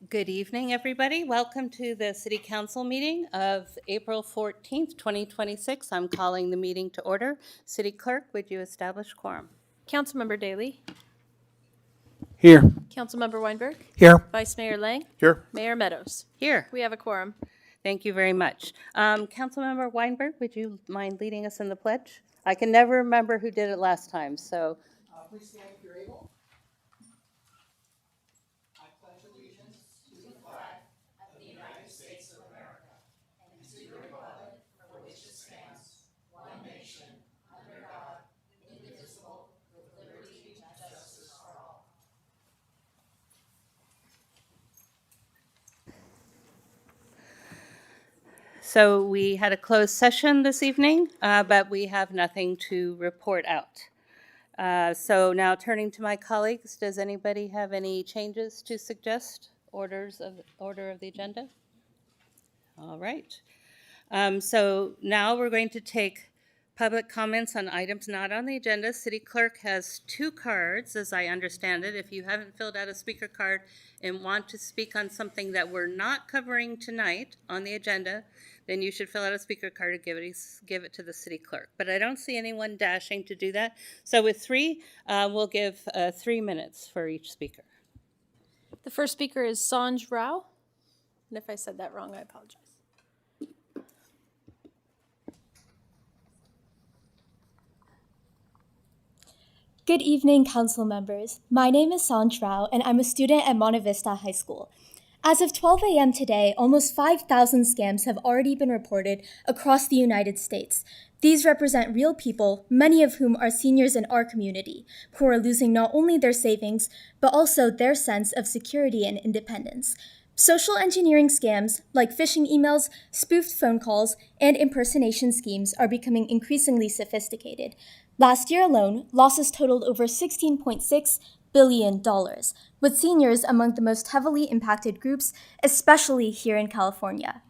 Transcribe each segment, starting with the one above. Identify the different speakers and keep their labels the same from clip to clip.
Speaker 1: Good evening, everybody. Welcome to the City Council meeting of April 14th, 2026. I'm calling the meeting to order. City Clerk, would you establish quorum?
Speaker 2: Councilmember Daley,
Speaker 3: Here.
Speaker 2: Councilmember Weinberg,
Speaker 3: Here.
Speaker 2: Vice Mayor Lang,
Speaker 3: Here.
Speaker 2: Mayor Meadows.
Speaker 1: Here.
Speaker 2: We have a quorum.
Speaker 1: Thank you very much. Councilmember Weinberg, would you mind leading us in the pledge? I can never remember who did it last time, so.
Speaker 3: Please stand if you're able. I pledge allegiance to the flag of the United States of America and to the republic for which it stands, one nation, under God, indivisible, with liberty and justice for all.
Speaker 1: So we had a closed session this evening, but we have nothing to report out. So now turning to my colleagues, does anybody have any changes to suggest? Order of the agenda? All right. So now we're going to take public comments on items not on the agenda. City Clerk has 2 cards, as I understand it. If you haven't filled out a speaker card and want to speak on something that we're not covering tonight on the agenda, then you should fill out a speaker card and give it to the City Clerk. But I don't see anyone dashing to do that. So with 3, we'll give 3 minutes for each speaker.
Speaker 2: The first speaker is Sanj Rao. And if I said that wrong, I apologize.
Speaker 4: Good evening, council members. My name is Sanj Rao, and I'm a student at Monte Vista High School. As of 12 a.m. today, almost 5,000 scams have already been reported across the United States. These represent real people, many of whom are seniors in our community, who are losing not only their savings, but also their sense of security and independence. Social engineering scams, like phishing emails, spoofed phone calls, and impersonation schemes are becoming increasingly sophisticated. Last year alone, losses totaled over $16.6 billion, with seniors among the most heavily impacted groups, especially here in California.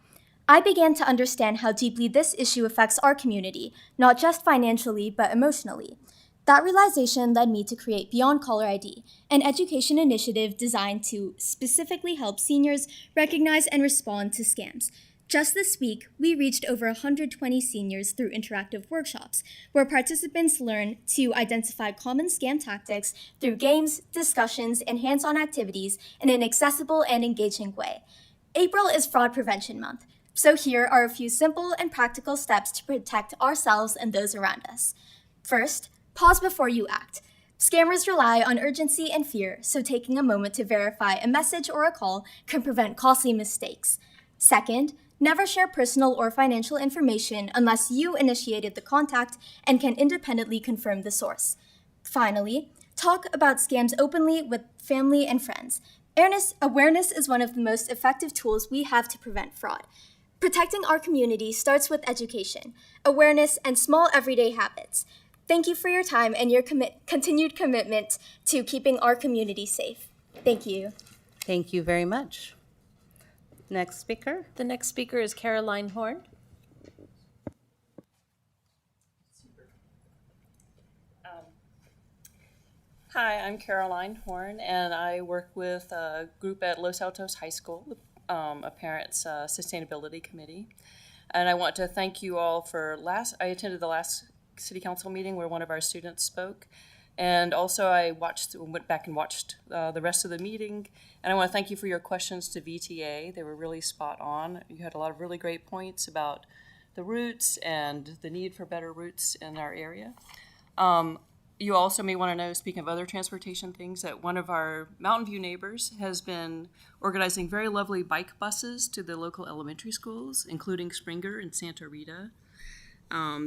Speaker 4: I began to understand how deeply this issue affects our community, not just financially, but emotionally. That realization led me to create Beyond Caller ID, an education initiative designed to specifically help seniors recognize and respond to scams. Just this week, we reached over 120 seniors through interactive workshops, where participants learn to identify common scam tactics through games, discussions, and hands-on activities in an accessible and engaging way. April is Fraud Prevention Month, so here are a few simple and practical steps to protect ourselves and those around us. First, pause before you act. Scammers rely on urgency and fear, so taking a moment to verify a message or a call can prevent costly mistakes. Second, never share personal or financial information unless you initiated the contact and can independently confirm the source. Finally, talk about scams openly with family and friends. Awareness is one of the most effective tools we have to prevent fraud. Protecting our community starts with education, awareness, and small everyday habits. Thank you for your time and your continued commitment to keeping our community safe. Thank you.
Speaker 1: Thank you very much. Next speaker.
Speaker 2: The next speaker is Caroline Horn.
Speaker 5: Hi, I'm Caroline Horn, and I work with a group at Los Altos High School, a parents' sustainability committee. And I want to thank you all for I attended the last city council meeting where one of our students spoke. And also I went back and watched the rest of the meeting. And I want to thank you for your questions to VTA. They were really spot on. You had a lot of really great points about the routes and the need for better routes in our area. You also may want to know, speaking of other transportation things, that one of our Mountain View neighbors has been organizing very lovely bike buses to the local elementary schools, including Springer and Santa Rita.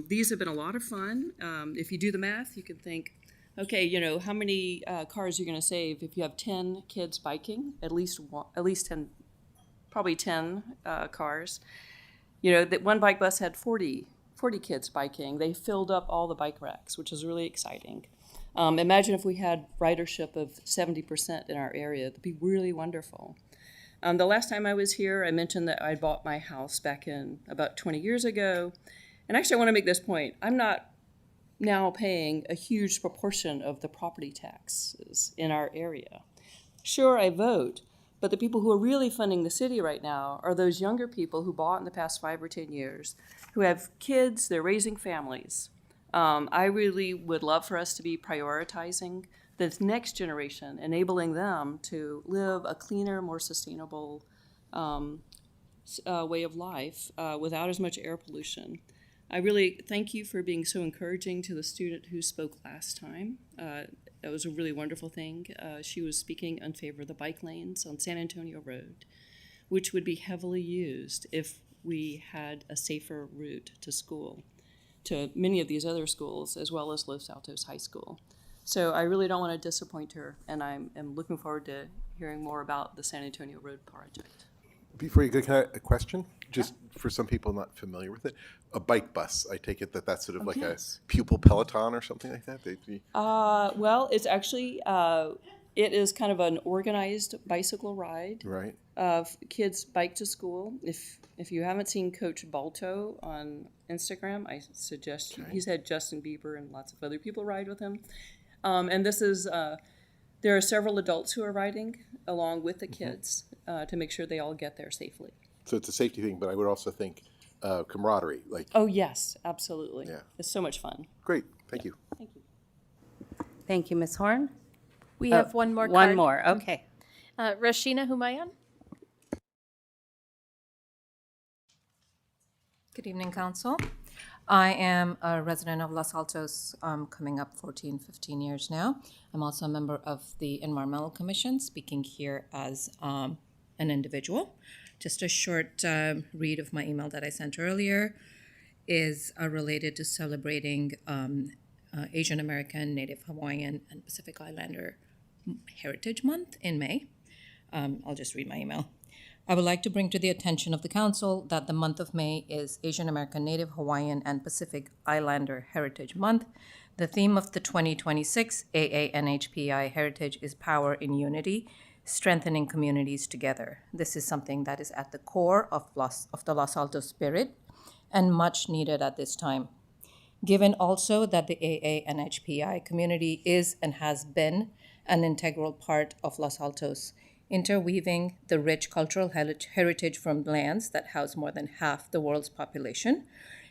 Speaker 5: These have been a lot of fun. If you do the math, you can think, okay, how many cars you're going to save if you have 10 kids biking, at least 10, probably 10 cars. That one bike bus had 40 kids biking. They filled up all the bike racks, which is really exciting. Imagine if we had ridership of 70% in our area. That'd be really wonderful. The last time I was here, I mentioned that I bought my house back in about 20 years ago. And actually, I want to make this point. I'm not now paying a huge proportion of the property taxes in our area. Sure, I vote, But the people who are really funding the city right now are those younger people who bought in the past 5 or 10 years, who have kids, they're raising families. I really would love for us to be prioritizing this next generation, enabling them to live a cleaner, more sustainable way of life without as much air pollution. I really thank you for being so encouraging to the student who spoke last time. That was a really wonderful thing. She was speaking in favor of the bike lanes on San Antonio Road, which would be heavily used if we had a safer route to school, to many of these other schools, as well as Los Altos High School. So I really don't want to disappoint her, and I'm looking forward to hearing more about the San Antonio Road project.
Speaker 6: Before you go, can I, a question? Just for some people not familiar with it. A bike bus, I take it that's sort of like
Speaker 5: yes.
Speaker 6: a pupil peloton or something like that?
Speaker 5: Well, it's actually, it is kind of an organized bicycle ride.
Speaker 6: Right.
Speaker 5: Kids bike to school. If you haven't seen Coach Balto on Instagram, I suggest he's had Justin Bieber and lots of other people ride with him. And this is, there are several adults who are riding along with the kids to make sure they all get there safely.
Speaker 6: So it's a safety thing, but I would also think camaraderie. Like,
Speaker 5: Oh, yes, absolutely.
Speaker 6: Yeah.
Speaker 5: It's so much fun.
Speaker 6: great, thank you.
Speaker 5: Thank you.
Speaker 1: Thank you, Ms. Horn.
Speaker 2: We have one more
Speaker 1: One
Speaker 2: card.
Speaker 1: more, okay.
Speaker 2: Rashina Humayan.
Speaker 7: Good evening, Council. I am a resident of Los Altos, coming up 14, 15 years now. I'm also a member of the Environmental Commission, speaking here as an individual. Just a short read of my email that I sent earlier is related to celebrating Asian American, Native Hawaiian, and Pacific Islander Heritage Month in May. I'll just read my email. I would like to bring to the attention of the Council that the month of May is Asian American, Native Hawaiian, and Pacific Islander Heritage Month. The theme of the 2026 AANHPI Heritage is Power in Unity, Strengthening Communities Together. This is something that is at the core of the Los Altos spirit and much needed at this time. Given also that the AANHPI community is and has been an integral part of Los Altos, interweaving the rich cultural heritage from lands that house more than half the world's population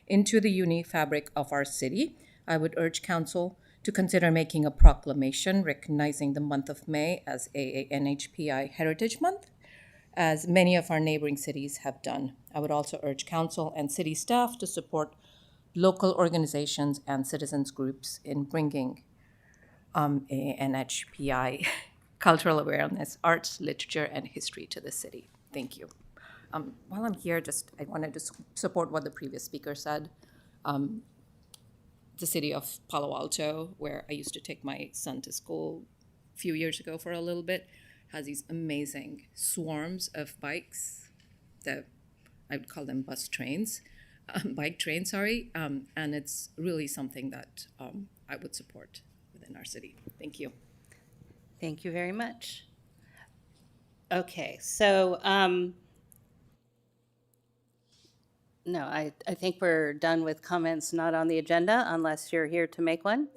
Speaker 7: into the unique fabric of our city, I would urge Council to consider making a proclamation recognizing the month of May as AANHPI Heritage Month, as many of our neighboring cities have done. I would also urge Council and city staff to support local organizations and citizens groups in bringing AANHPI cultural awareness, arts, literature, and history to the city. Thank you. While I'm here, I wanted to support what the previous speaker said. The city of Palo Alto, where I used to take my son to school a few years ago for a little bit, has these amazing swarms of bikes that I would call them bike trains, and it's really something that I would support within our city. Thank you.
Speaker 1: Thank you very much. Okay, so, no, I think we're done with comments not on the agenda unless you're here to make one.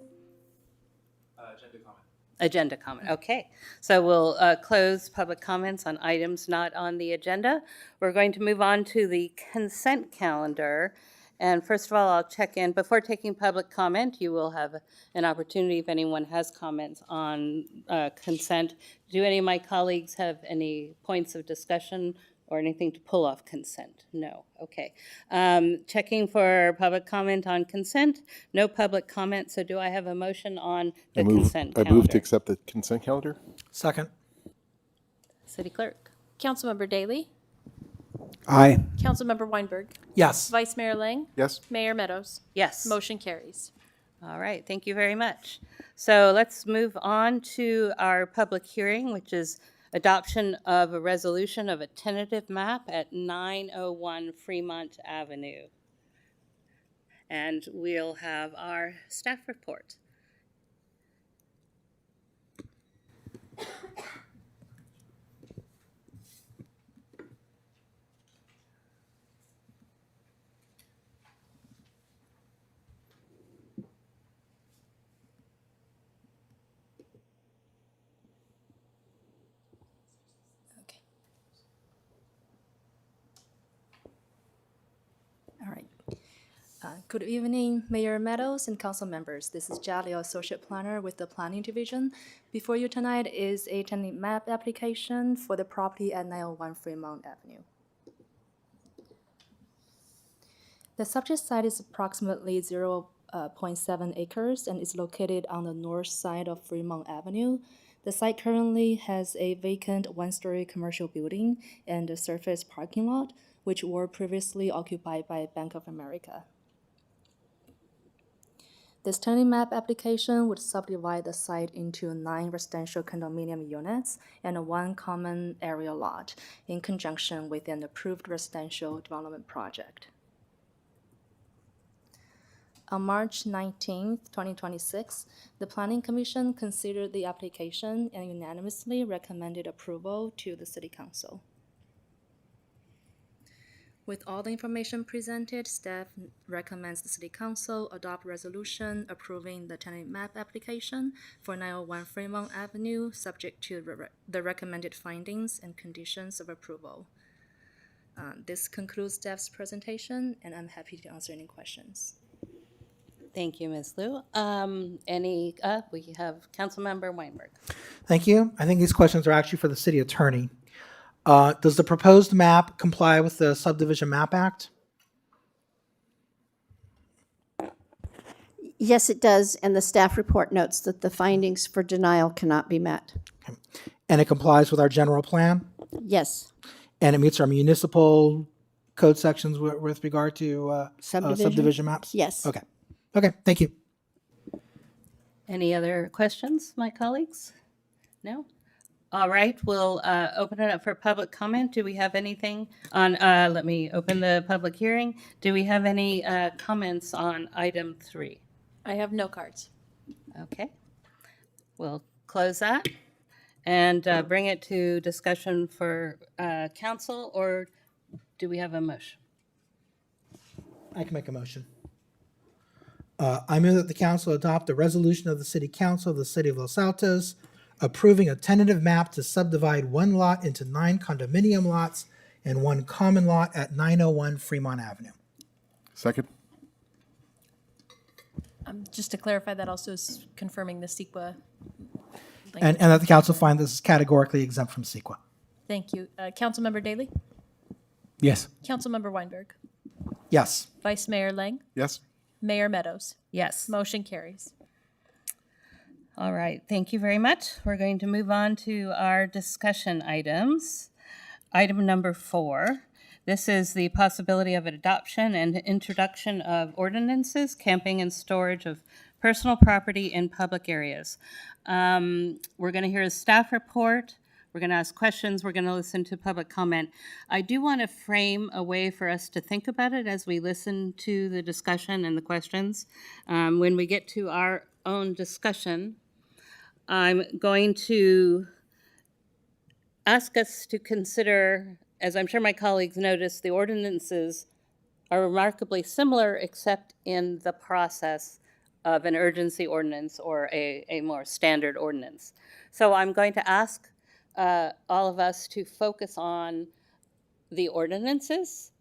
Speaker 1: Agenda comment, okay. So we'll close public comments on items not on the agenda. We're going to move on to the consent calendar. And first of all, I'll check in. Before taking public comment, you will have an opportunity if anyone has comments on consent. Do any of my colleagues have any points of discussion or anything to pull off consent? No, okay. Checking for public comment on consent. No public comment, so do I have a motion on the consent
Speaker 6: I
Speaker 1: calendar?
Speaker 6: move to accept the consent calendar.
Speaker 8: Second.
Speaker 1: City Clerk?
Speaker 2: Councilmember Daley.
Speaker 8: Aye.
Speaker 2: Councilmember Weinberg.
Speaker 8: Yes.
Speaker 2: Vice Mayor Lang.
Speaker 6: Yes?
Speaker 2: Mayor Meadows.
Speaker 1: Yes.
Speaker 2: Motion carries.
Speaker 1: All right, thank you very much. So let's move on to our public hearing, which is adoption of a resolution of a tentative map at 901 Fremont Avenue. And we'll have our staff report.
Speaker 2: Okay.
Speaker 9: Good evening, Mayor Meadows and council members. This is Jalio, Associate Planner with the Planning Division. Before you tonight is a tentative map application for the property at 901 Fremont Avenue. The subject site is approximately 0.7 acres and is located on the north side of Fremont Avenue. The site currently has a vacant one-story commercial building and a surface parking lot, which were previously occupied by Bank of America. This tentative map application would subdivide the site into 9 residential condominium units and 1 common area lot in conjunction with an approved residential development project. On March 19, 2026, the Planning Commission considered the application and unanimously recommended approval to the City Council. With all the information presented, staff recommends the City Council adopt resolution approving the tentative map application for 901 Fremont Avenue, subject to the recommended findings and conditions of approval. This concludes staff's presentation, and I'm happy to answer any questions.
Speaker 1: Thank you, Ms. Liu. We have Councilmember Weinberg.
Speaker 8: Thank you. I think these questions are actually for the city attorney. Does the proposed map comply with the Subdivision Map Act?
Speaker 3: Yes, it does, and the staff report notes that the findings for denial cannot be met.
Speaker 8: Okay. And it complies with our general plan?
Speaker 3: Yes.
Speaker 8: And it meets our municipal code sections with regard to subdivision maps?
Speaker 3: Yes.
Speaker 8: Okay. Okay, thank you.
Speaker 1: Any other questions, my colleagues? No? All right, we'll open it up for public comment. Do we have anything on, let me open the public hearing. Do we have any comments on item 3?
Speaker 2: I have no cards.
Speaker 1: Okay. We'll close that and bring it to discussion for council, or do we have a motion?
Speaker 8: I can make a motion. I move that the council adopt a resolution of the City Council of the City of Los Altos approving a tentative map to subdivide 1 lot into 9 condominium lots and 1 common lot at 901 Fremont Avenue.
Speaker 6: Second?
Speaker 2: Just to clarify, that also is confirming the CEQA
Speaker 8: And
Speaker 2: language.
Speaker 8: that the council find this is categorically exempt from CEQA.
Speaker 2: Thank you. Councilmember Daley?
Speaker 8: Yes.
Speaker 2: Councilmember Weinberg?
Speaker 8: Yes.
Speaker 2: Vice Mayor Lang?
Speaker 6: Yes?
Speaker 2: Mayor Meadows?
Speaker 1: Yes.
Speaker 2: Motion carries.
Speaker 1: All right, thank you very much. We're going to move on to our discussion items. Item number 4. This is the possibility of adoption and introduction of ordinances, camping and storage of personal property in public areas. We're going to hear a staff report. We're going to ask questions. We're going to listen to public comment. I do want to frame a way for us to think about it as we listen to the discussion and the questions. When we get to our own discussion, I'm going to ask us to consider, as I'm sure my colleagues noticed, the ordinances are remarkably similar except in the process of an urgency ordinance or a more standard ordinance. So I'm going to ask all of us to focus on the ordinances,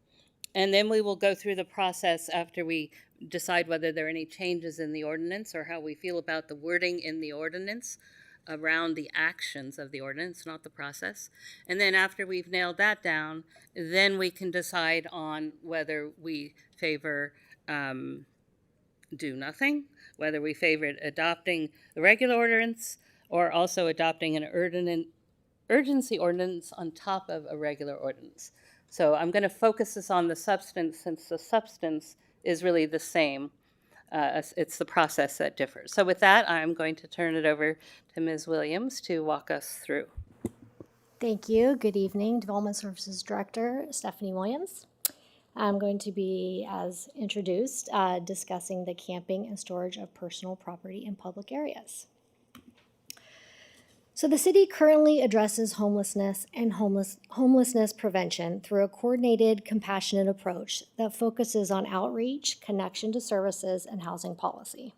Speaker 1: and then we will go through the process after we decide whether there are any changes in the ordinance or how we feel about the wording in the ordinance around the actions of the ordinance, not the process. And then after we've nailed that down, then we can decide on whether we favor do nothing, whether we favor adopting the regular ordinance or also adopting an urgency ordinance on top of a regular ordinance. So I'm going to focus this on the substance, since the substance is really the same. It's the process that differs. So with that, I'm going to turn it over to Ms. Williams to walk us through.
Speaker 10: Thank you. Good evening. Development Services Director Stephanie Williams. I'm going to be, as introduced, discussing the camping and storage of personal property in public areas. So the city currently addresses homelessness and homelessness prevention through a coordinated, compassionate approach that focuses on outreach, connection to services, and housing policy.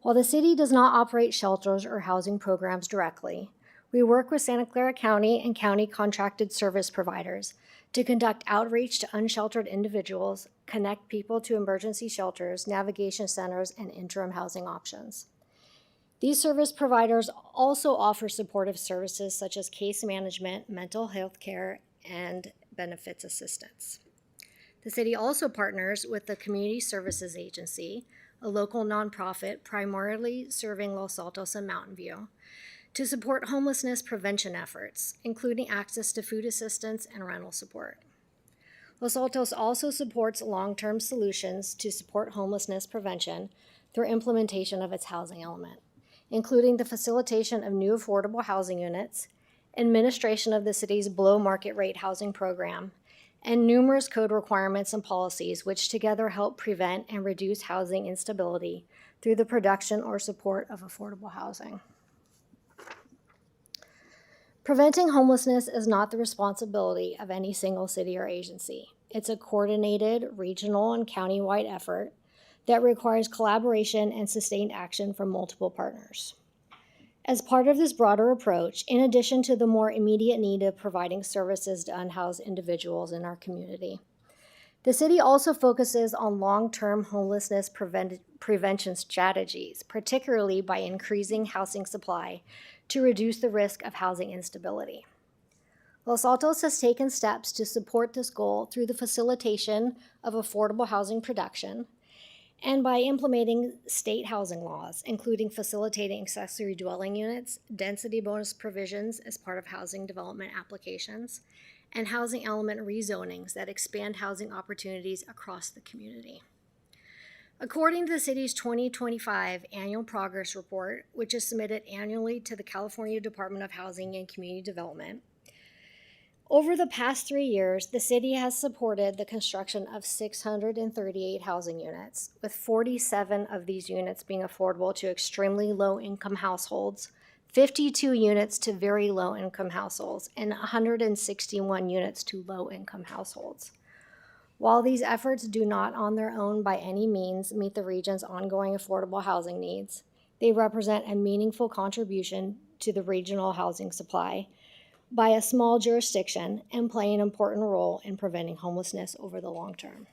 Speaker 10: While the city does not operate shelters or housing programs directly, We work with Santa Clara County and county contracted service providers to conduct outreach to unsheltered individuals, connect people to emergency shelters, navigation centers, and interim housing options. These service providers also offer supportive services such as case management, mental health care, and benefits assistance. The city also partners with the Community Services Agency, a local nonprofit primarily serving Los Altos and Mountain View, to support homelessness prevention efforts, including access to food assistance and rental support. Los Altos also supports long-term solutions to support homelessness prevention through implementation of its housing element, including the facilitation of new affordable housing units, administration of the city's below-market rate housing program, and numerous code requirements and policies which together help prevent and reduce housing instability through the production or support of affordable housing. Preventing homelessness is not the responsibility of any single city or agency. It's a coordinated, regional, and countywide effort that requires collaboration and sustained action from multiple partners. As part of this broader approach, in addition to the more immediate need of providing services to unhoused individuals in our community, the city also focuses on long-term homelessness prevention strategies, particularly by increasing housing supply to reduce the risk of housing instability. Los Altos has taken steps to support this goal through the facilitation of affordable housing production and by implementing state housing laws, including facilitating accessory dwelling units, density bonus provisions as part of housing development applications, and housing element rezonings that expand housing opportunities across the community. According to the city's 2025 Annual Progress Report, which is submitted annually to the California Department of Housing and Community Development, over the past 3 years, the city has supported the construction of 638 housing units, with 47 of these units being affordable to extremely low-income households, 52 units to very low-income households, and 161 units to low-income households. While these efforts do not on their own by any means meet the region's ongoing affordable housing needs, they represent a meaningful contribution to the regional housing supply by a small jurisdiction and play an important role in preventing homelessness over the long term.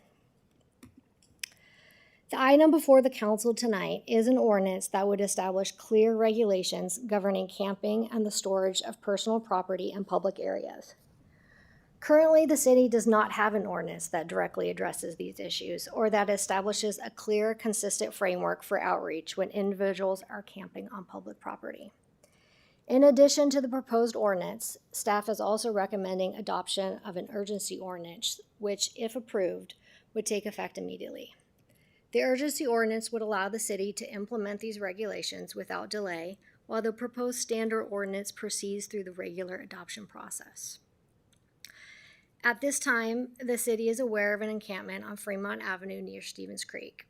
Speaker 10: The item before the council tonight is an ordinance that would establish clear regulations governing camping and the storage of personal property in public areas. Currently, the city does not have an ordinance that directly addresses these issues or that establishes a clear, consistent framework for outreach when individuals are camping on public property. In addition to the proposed ordinance, staff is also recommending adoption of an urgency ordinance, which, if approved, would take effect immediately. The urgency ordinance would allow the city to implement these regulations without delay, while the proposed standard ordinance proceeds through the regular adoption process. At this time, the city is aware of an encampment on Fremont Avenue near Stevens Creek.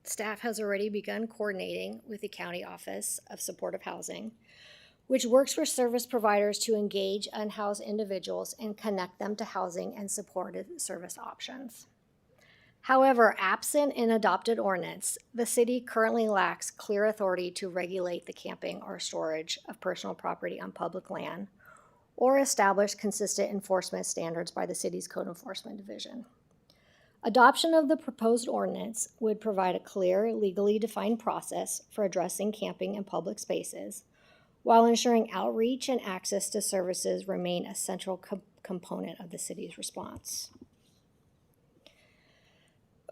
Speaker 10: Staff has already begun coordinating with the County Office of Supportive Housing, which works with service providers to engage unhoused individuals and connect them to housing and supportive service options. However, absent an adopted ordinance, the city currently lacks clear authority to regulate the camping or storage of personal property on public land or establish consistent enforcement standards by the city's Code Enforcement Division. Adoption of the proposed ordinance would provide a clear, legally defined process for addressing camping in public spaces, while ensuring outreach and access to services remain a central component of the city's response.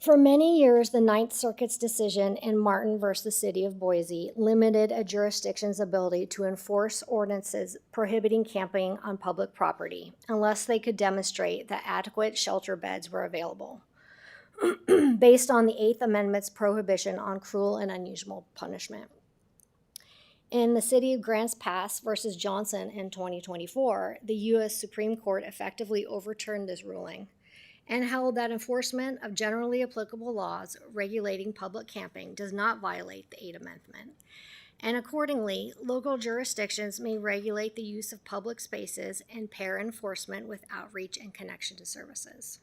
Speaker 10: For many years, the Ninth Circuit's decision in Martin versus City of Boise limited a jurisdiction's ability to enforce ordinances prohibiting camping on public property unless they could demonstrate that adequate shelter beds were available, based on the Eighth Amendment's prohibition on cruel and unusual punishment. In the City of Grants Pass versus Johnson in 2024, the U.S. Supreme Court effectively overturned this ruling and held that enforcement of generally applicable laws regulating public camping does not violate the Eighth Amendment. And accordingly, local jurisdictions may regulate the use of public spaces and pair enforcement with outreach and connection to services.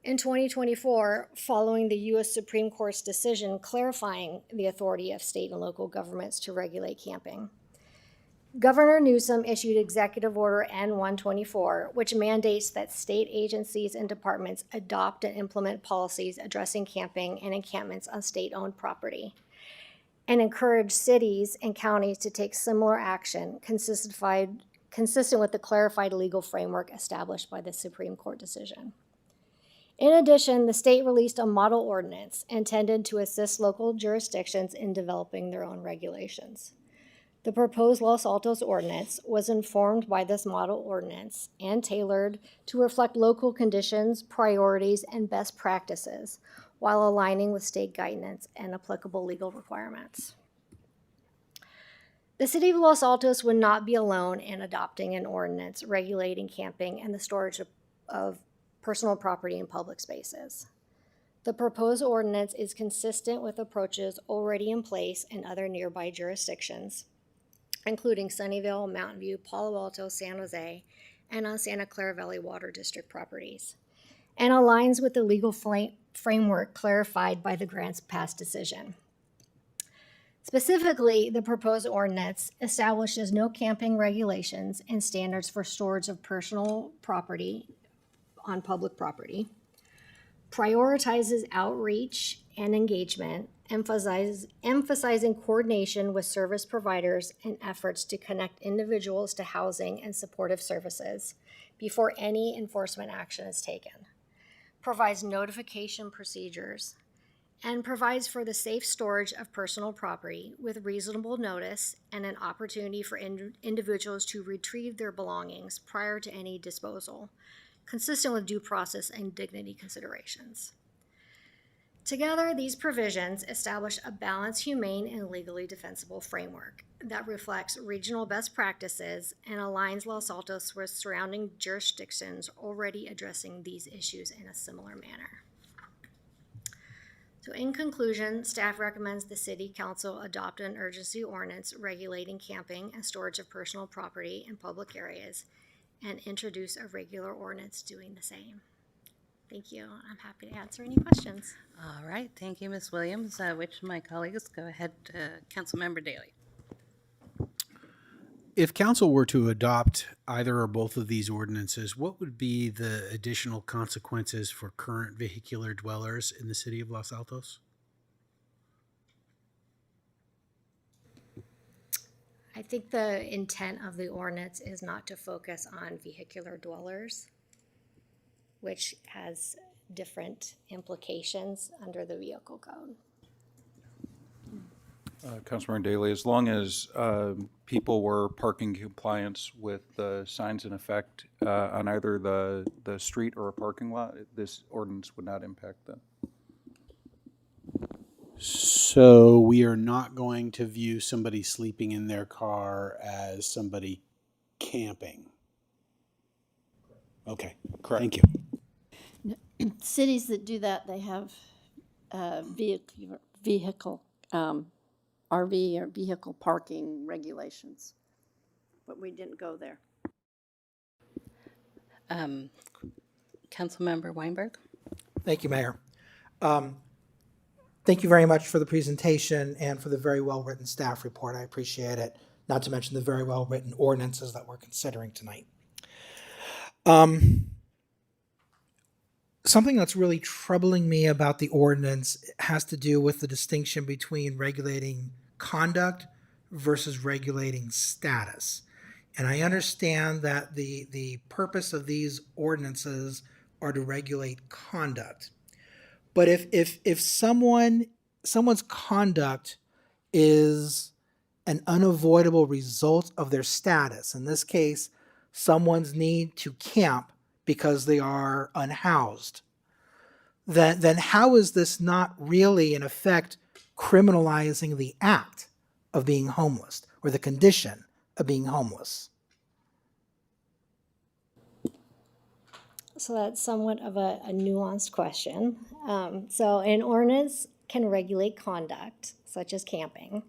Speaker 10: In 2024, following the U.S. Supreme Court's decision clarifying the authority of state and local governments to regulate camping, Governor Newsom issued Executive Order N-124, which mandates that state agencies and departments adopt and implement policies addressing camping and encampments on state-owned property, and encourage cities and counties to take similar action consistent with the clarified legal framework established by the Supreme Court decision. In addition, the state released a model ordinance intended to assist local jurisdictions in developing their own regulations. The proposed Los Altos ordinance was informed by this model ordinance and tailored to reflect local conditions, priorities, and best practices while aligning with state guidance and applicable legal requirements. The City of Los Altos would not be alone in adopting an ordinance regulating camping and the storage of personal property in public spaces. The proposed ordinance is consistent with approaches already in place in other nearby jurisdictions, including Sunnyvale, Mountain View, Palo Alto, San Jose, and on Santa Clara Valley Water District properties, and aligns with the legal framework clarified by the Grants Pass decision. Specifically, the proposed ordinance establishes no camping regulations and standards for storage of personal property on public property, prioritizes outreach and engagement, emphasizing coordination with service providers and efforts to connect individuals to housing and supportive services before any enforcement action is taken, provides notification procedures, and provides for the safe storage of personal property with reasonable notice and an opportunity for individuals to retrieve their belongings prior to any disposal, consistent with due process and dignity considerations. Together, these provisions establish a balanced, humane, and legally defensible framework that reflects regional best practices and aligns Los Altos with surrounding jurisdictions already addressing these issues in a similar manner. So in conclusion, staff recommends the City Council adopt an urgency ordinance regulating camping and storage of personal property in public areas and introduce a regular ordinance doing the same. Thank you. I'm happy to answer any questions.
Speaker 1: All right, thank you, Ms. Williams. Which of my colleagues? Go ahead, Councilmember Daley.
Speaker 11: If council were to adopt either or both of these ordinances, what would be the additional consequences for current vehicular dwellers in the city of Los Altos?
Speaker 10: I think the intent of the ordinance is not to focus on vehicular dwellers, which has different implications under the vehicle code.
Speaker 12: Councilmember Daley, as long as people were parking compliance with the signs in effect on either the street or a parking lot, this ordinance would not impact them.
Speaker 11: So we are not going to view somebody sleeping in their car as somebody camping. Okay,
Speaker 12: Correct.
Speaker 11: Thank you.
Speaker 3: Cities that do that, they have vehicle RV or vehicle parking regulations, but we didn't go there.
Speaker 1: Councilmember Weinberg.
Speaker 8: Thank you, Mayor. Thank you very much for the presentation and for the very well-written staff report. I appreciate it, not to mention the very well-written ordinances that we're considering tonight. Something that's really troubling me about the ordinance has to do with the distinction between regulating conduct versus regulating status. And I understand that the purpose of these ordinances are to regulate conduct. But if someone's conduct is an unavoidable result of their status, in this case, someone's need to camp because they are unhoused, then how is this not really, in effect, criminalizing the act of being homeless or the condition of being homeless?
Speaker 10: So that's somewhat of a nuanced question. So an ordinance can regulate conduct, such as camping,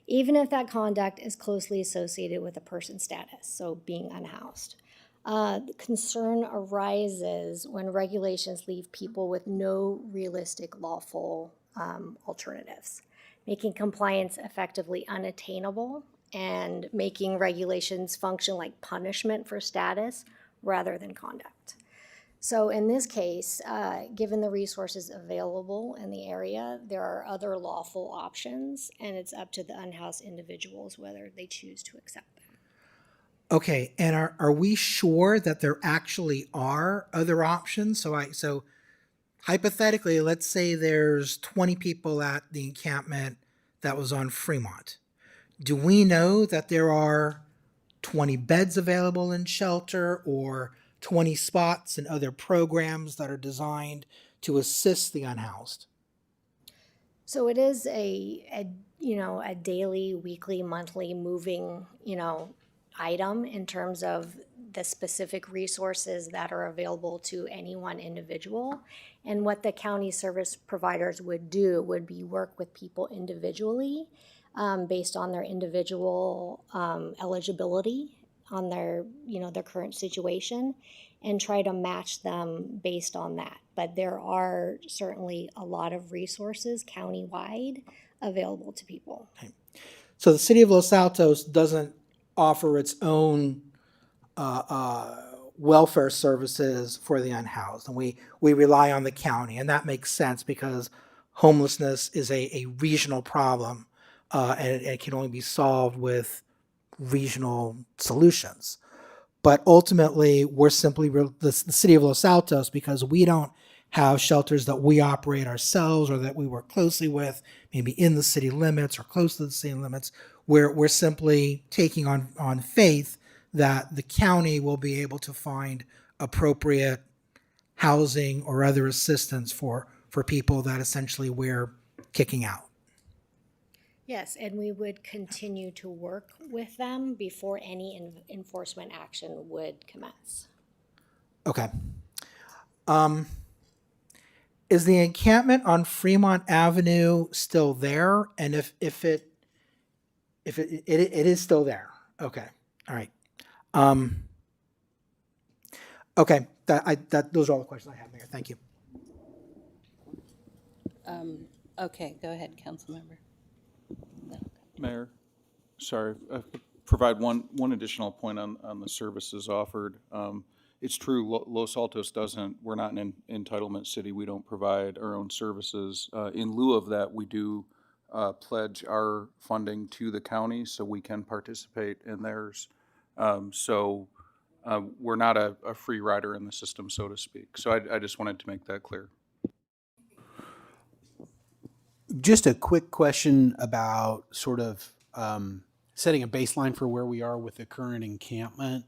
Speaker 10: even if that conduct is closely associated with a person's status, so being unhoused. Concern arises when regulations leave people with no realistic lawful alternatives, making compliance effectively unattainable and making regulations function like punishment for status rather than conduct. So in this case, given the resources available in the area, there are other lawful options, and it's up to the unhoused individuals whether they choose to accept them.
Speaker 8: Okay, and are we sure that there actually are other options? So hypothetically, let's say there's 20 people at the encampment that was on Fremont. Do we know that there are 20 beds available in shelter or 20 spots and other programs that are designed to assist the unhoused?
Speaker 10: So it is a daily, weekly, monthly moving, item in terms of the specific resources that are available to any one individual. And what the county service providers would do would be work with people individually based on their individual eligibility on their current situation and try to match them based on that. But there are certainly a lot of resources countywide available to people.
Speaker 8: So the city of Los Altos doesn't offer its own welfare services for the unhoused, and we rely on the county, and that makes sense because homelessness is a regional problem, and it can only be solved with regional solutions. But ultimately, we're simply the city of Los Altos, because we don't have shelters that we operate ourselves or that we work closely with, maybe in the city limits or close to the city limits. We're simply taking on faith that the county will be able to find appropriate housing or other assistance for people that essentially we're kicking out.
Speaker 10: Yes, and we would continue to work with them before any enforcement action would commence.
Speaker 8: Okay. Is the encampment on Fremont Avenue still there? And if it is still there. Okay. All right. Okay. Those are all the questions I have, Mayor. Thank you.
Speaker 1: Okay, go ahead, council member.
Speaker 12: Mayor, sorry, provide one additional point on the services offered. It's true, Los Altos we're not an entitlement city. We don't provide our own services. In lieu of that, we do pledge our funding to the county so we can participate in theirs. So we're not a free rider in the system, so to speak. So I just wanted to make that clear.
Speaker 11: Just a quick question about sort of setting a baseline for where we are with the current encampment.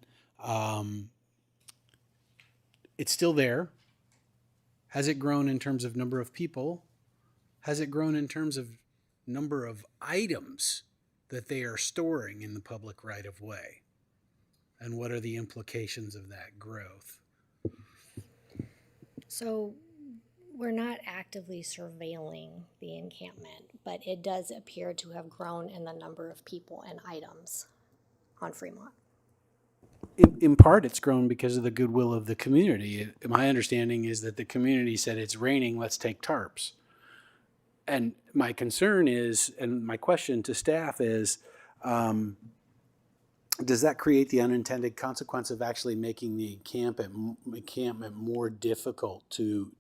Speaker 11: It's still there. Has it grown in terms of number of people? Has it grown in terms of number of items that they are storing in the public right of way? And what are the implications of that growth?
Speaker 10: So we're not actively surveilling the encampment, but it does appear to have grown in the number of people and items on Fremont.
Speaker 11: In part, it's grown because of the goodwill of the community. My understanding is that the community said, it's raining, let's take tarps. And my concern is, and my question to staff is, does that create the unintended consequence of actually making the encampment more difficult to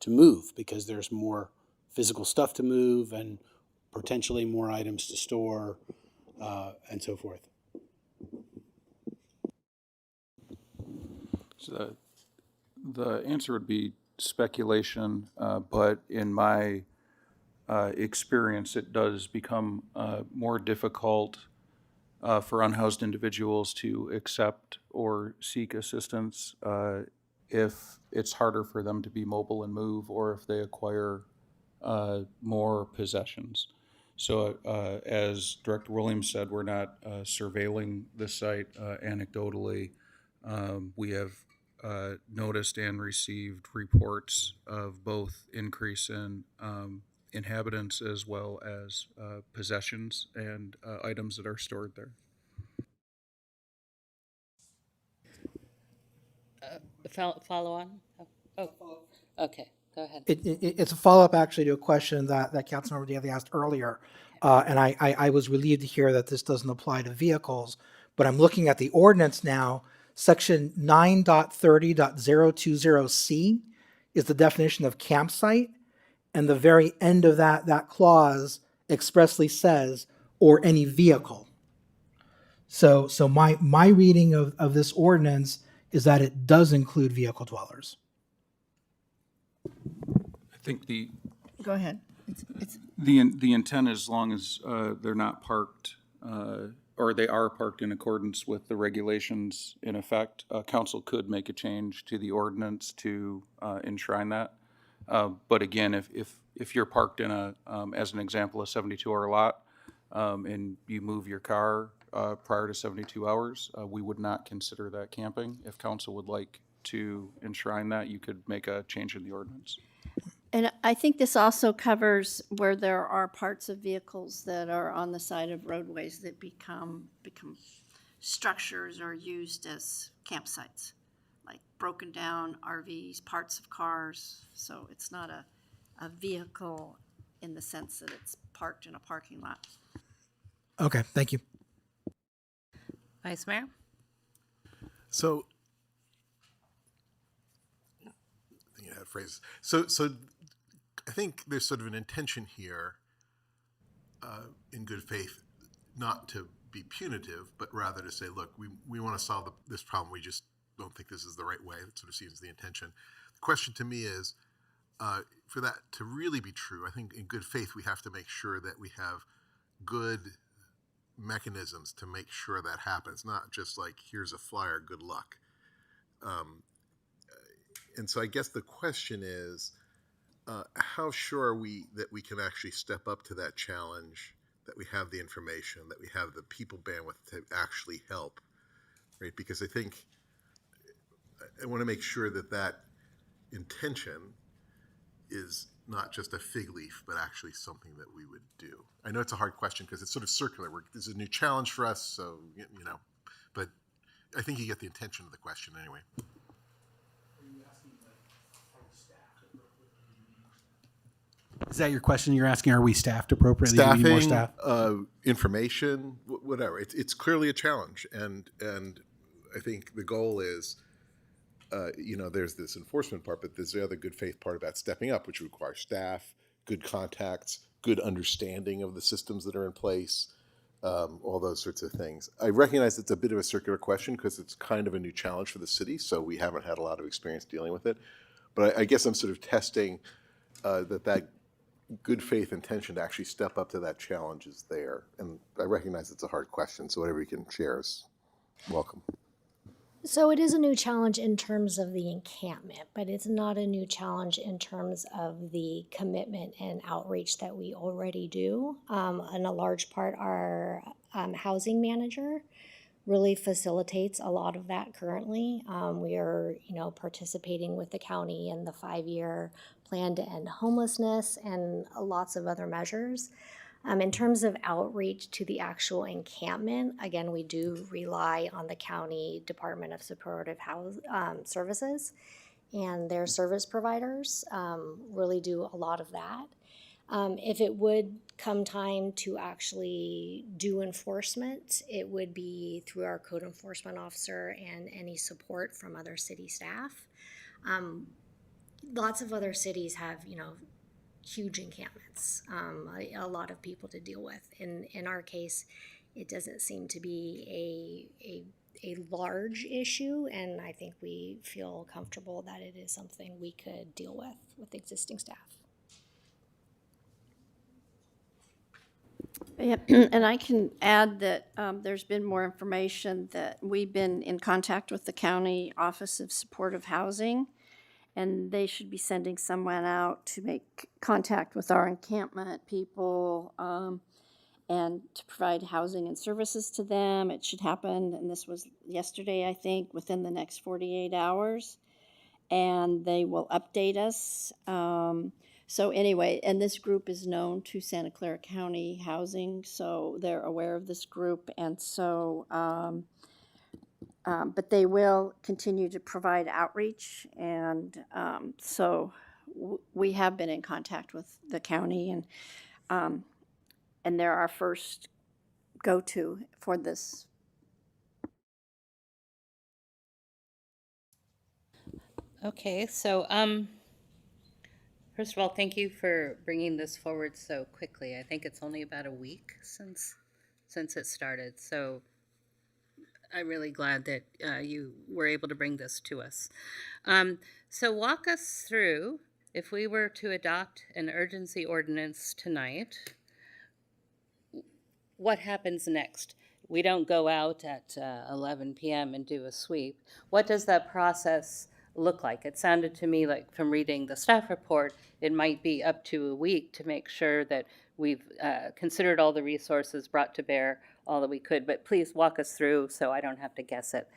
Speaker 11: move because there's more physical stuff to move and potentially more items to store and so forth?
Speaker 12: So the answer would be speculation, but in my experience, it does become more difficult for unhoused individuals to accept or seek assistance if it's harder for them to be mobile and move, or if they acquire more possessions. So as Director Williams said, we're not surveilling the site anecdotally. We have noticed and received reports of both increase in inhabitants as well as possessions and items that are stored there.
Speaker 1: Follow on? Oh, okay, go ahead.
Speaker 8: It's a follow-up actually to a question that Councilmember Daly asked earlier. And I was relieved to hear that this doesn't apply to vehicles, but I'm looking at the ordinance now. Section 9.30.020C is the definition of campsite. And the very end of that clause expressly says, or any vehicle. So my reading of this ordinance is that it does include vehicle dwellers.
Speaker 12: I think
Speaker 3: Go ahead.
Speaker 12: the intent, as long as they're not parked, or they are parked in accordance with the regulations in effect, council could make a change to the ordinance to enshrine that. But again, if you're parked in as an example, a 72-hour lot, and you move your car prior to 72 hours, we would not consider that camping. If council would like to enshrine that, you could make a change in the ordinance.
Speaker 3: And I think this also covers where there are parts of vehicles that are on the side of roadways that become structures or used as campsites, like broken down RVs, parts of cars. So it's not a vehicle in the sense that it's parked in a parking lot.
Speaker 8: Okay, thank you.
Speaker 1: Vice Mayor?
Speaker 6: So, I think I had phrases. So I think there's sort of an intention here, in good faith, not to be punitive, but rather to say, look, we want to solve this problem. We just don't think this is the right way. That sort of seems the intention. The question to me is, for that to really be true, I think in good faith we have to make sure that we have good mechanisms to make sure that happens, not just like, here's a flyer, good luck. And so I guess the question is, how sure are we that we can actually step up to that challenge, that we have the information, that we have the people bandwidth to actually help, right? Because I think I want to make sure that intention is not just a fig leaf, but actually something that we would do. I know it's a hard question because it's sort of circular. This is a new challenge for us, so, but I think you get the intention of the question anyway.
Speaker 11: Is that your question? You're asking, are we staffed appropriately? Do we need more
Speaker 6: Staffing,
Speaker 11: staff?
Speaker 6: information, whatever. It's clearly a challenge, and I think the goal is, there's this enforcement part, but there's the other good faith part about stepping up, which requires staff, good contacts, good understanding of the systems that are in place, all those sorts of things. I recognize it's a bit of a circular question because it's kind of a new challenge for the city, so we haven't had a lot of experience dealing with it. But I guess I'm sort of testing that good faith intention to actually step up to that challenge is there. And I recognize it's a hard question, so whatever you can share is welcome.
Speaker 10: So it is a new challenge in terms of the encampment, but it's not a new challenge in terms of the commitment and outreach that we already do. And a large part, our housing manager really facilitates a lot of that currently. We are, participating with the county in the 5-year plan to end homelessness and lots of other measures. In terms of outreach to the actual encampment, again, we do rely on the County Department of Supportive Services, and their service providers really do a lot of that. If it would come time to actually do enforcement, it would be through our code enforcement officer and any support from other city staff. Lots of other cities have, huge encampments, a lot of people to deal with. In our case, it doesn't seem to be a large issue, and I think we feel comfortable that it is something we could deal with existing staff.
Speaker 3: Yep. And I can add that there's been more information that we've been in contact with the County Office of Supportive Housing, and they should be sending someone out to make contact with our encampment people and to provide housing and services to them. It should happen, and this was yesterday, I think, within the next 48 hours. And they will update us. So anyway, and this group is known to Santa Clara County Housing, so they're aware of this group. And so, but they will continue to provide outreach. And so we have been in contact with the county, and and they're our first go-to for this.
Speaker 1: Okay, so first of all, thank you for bringing this forward so quickly. I think it's only about a week since it started, so I'm really glad that you were able to bring this to us. So walk us through, if we were to adopt an urgency ordinance tonight, what happens next? We don't go out at 11 p.m. and do a sweep. What does that process look like? It sounded to me like, from reading the staff report, it might be up to a week to make sure that we've considered all the resources, brought to bear all that we could. But please walk us through so I don't have to guess at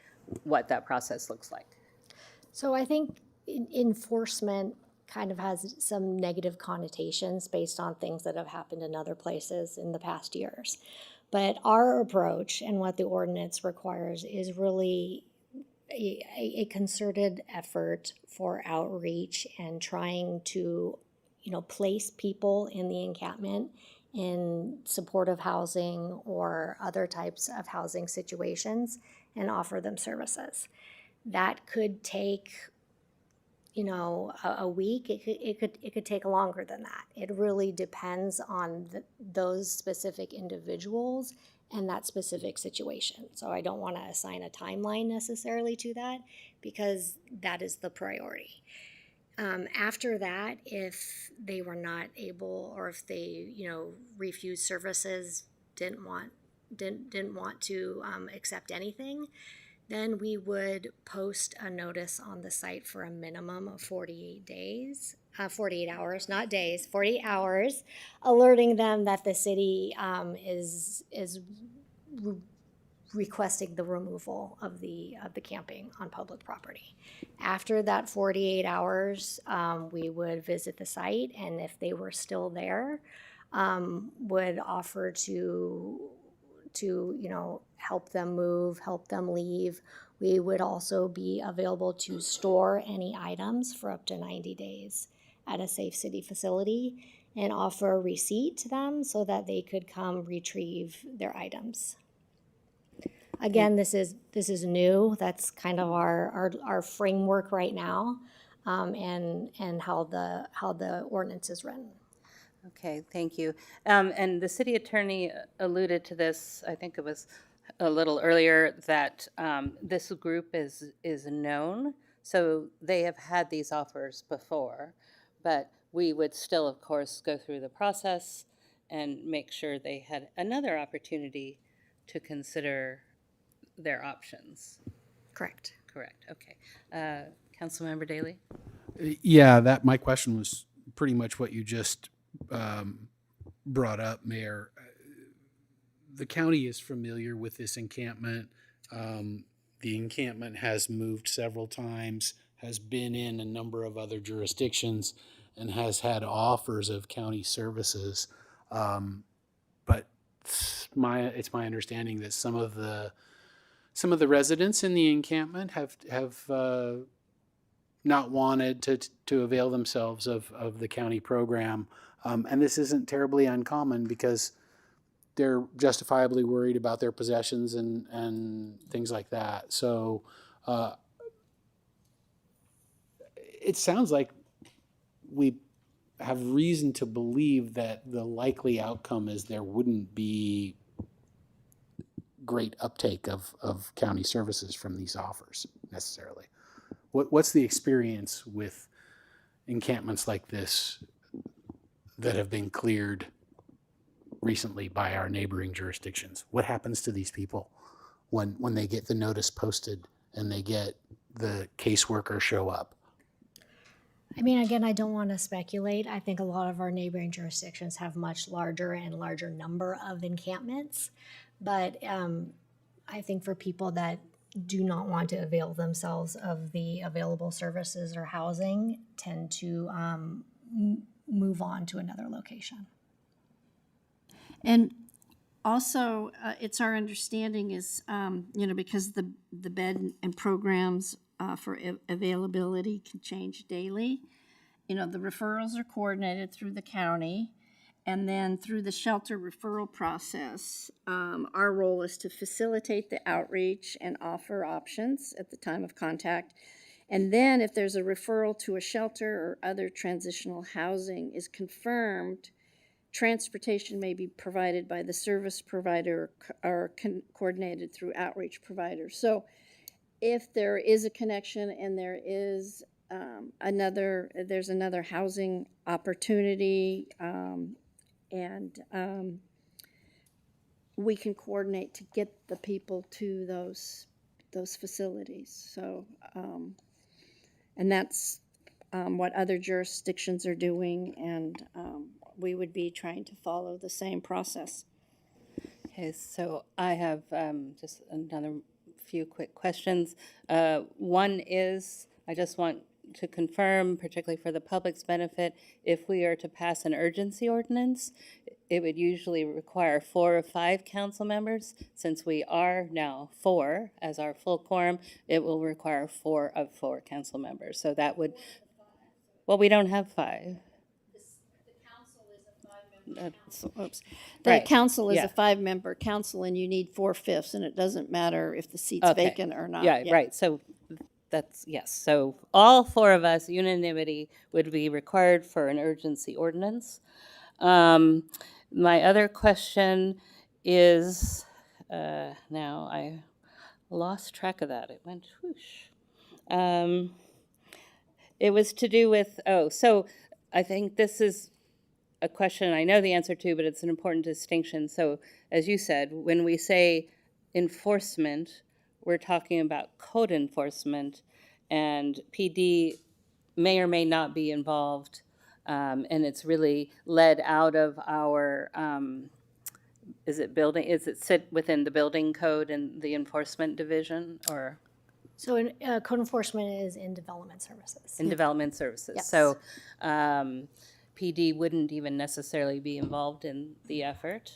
Speaker 1: what that process looks like.
Speaker 10: So I think enforcement kind of has some negative connotations based on things that have happened in other places in the past years. But our approach and what the ordinance requires is really a concerted effort for outreach and trying to, place people in the encampment in supportive housing or other types of housing situations and offer them services. That could take a week. It could take longer than that. It really depends on those specific individuals and that specific situation. So I don't want to assign a timeline necessarily to that because that is the priority. After that, if they were not able, or if they refused services, didn't want to accept anything, then we would post a notice on the site for a minimum of 48 hours, not days, 48 hours, alerting them that the city is requesting the removal of the camping on public property. After that 48 hours, we would visit the site, and if they were still there, would offer to help them move, help them leave. We would also be available to store any items for up to 90 days at a safe city facility and offer a receipt to them so that they could come retrieve their items. Again, this is new. That's kind of our framework right now, and how the ordinance is written.
Speaker 1: Okay, thank you. And the city attorney alluded to this, I think it was a little earlier, that this group is known. So they have had these offers before, but we would still, of course, go through the process and make sure they had another opportunity to consider their options.
Speaker 10: Correct.
Speaker 1: Correct, okay. Councilmember Daley?
Speaker 11: Yeah, my question was pretty much what you just brought up, Mayor. The county is familiar with this encampment. The encampment has moved several times, has been in a number of other jurisdictions, and has had offers of county services. But it's my understanding that some of the residents in the encampment have not wanted to avail themselves of the county program. And this isn't terribly uncommon because they're justifiably worried about their possessions and things like that. So it sounds like we have reason to believe that the likely outcome is there wouldn't be great uptake of county services from these offers necessarily. What's the experience with encampments like this that have been cleared recently by our neighboring jurisdictions? What happens to these people when they get the notice posted and they get the caseworker show up?
Speaker 10: I mean, again, I don't want to speculate. I think a lot of our neighboring jurisdictions have much larger number of encampments. But I think for people that do not want to avail themselves of the available services or housing, tend to move on to another location.
Speaker 3: And also, it's our understanding is, because the bed and programs for availability can change daily. The referrals are coordinated through the county, And then through the shelter referral process, our role is to facilitate the outreach and offer options at the time of contact. And then if there's a referral to a shelter or other transitional housing is confirmed, transportation may be provided by the service provider or coordinated through outreach providers. So if there is a connection and there is there's another housing opportunity, and we can coordinate to get the people to those facilities. So, and that's what other jurisdictions are doing, and we would be trying to follow the same process.
Speaker 1: Okay, so I have just another few quick questions. One is, I just want to confirm, particularly for the public's benefit, if we are to pass an urgency ordinance, it would usually require 4 or 5 council members. Since we are now 4 as our full quorum, it will require 4 of 4 council members. So that would, well, we don't have 5.
Speaker 3: Oops. The
Speaker 1: Right,
Speaker 3: council is
Speaker 1: yeah.
Speaker 3: a 5-member council, and you need 4/5, and it doesn't matter if the seat's
Speaker 1: Okay.
Speaker 3: vacant or not.
Speaker 1: Yeah, right, so that's, yes, so all 4 of us, unanimity would be required for an urgency ordinance. My other question is, now I lost track of that, it went whoosh. It was to do with, so I think this is a question I know the answer to, but it's an important distinction. So as you said, when we say enforcement, we're talking about code enforcement, and PD may or may not be involved, and it's really led out of our, is it sit within the building code and the enforcement division, or
Speaker 10: So code enforcement is in development services.
Speaker 1: in development services?
Speaker 10: Yes.
Speaker 1: So PD wouldn't even necessarily be involved in the effort.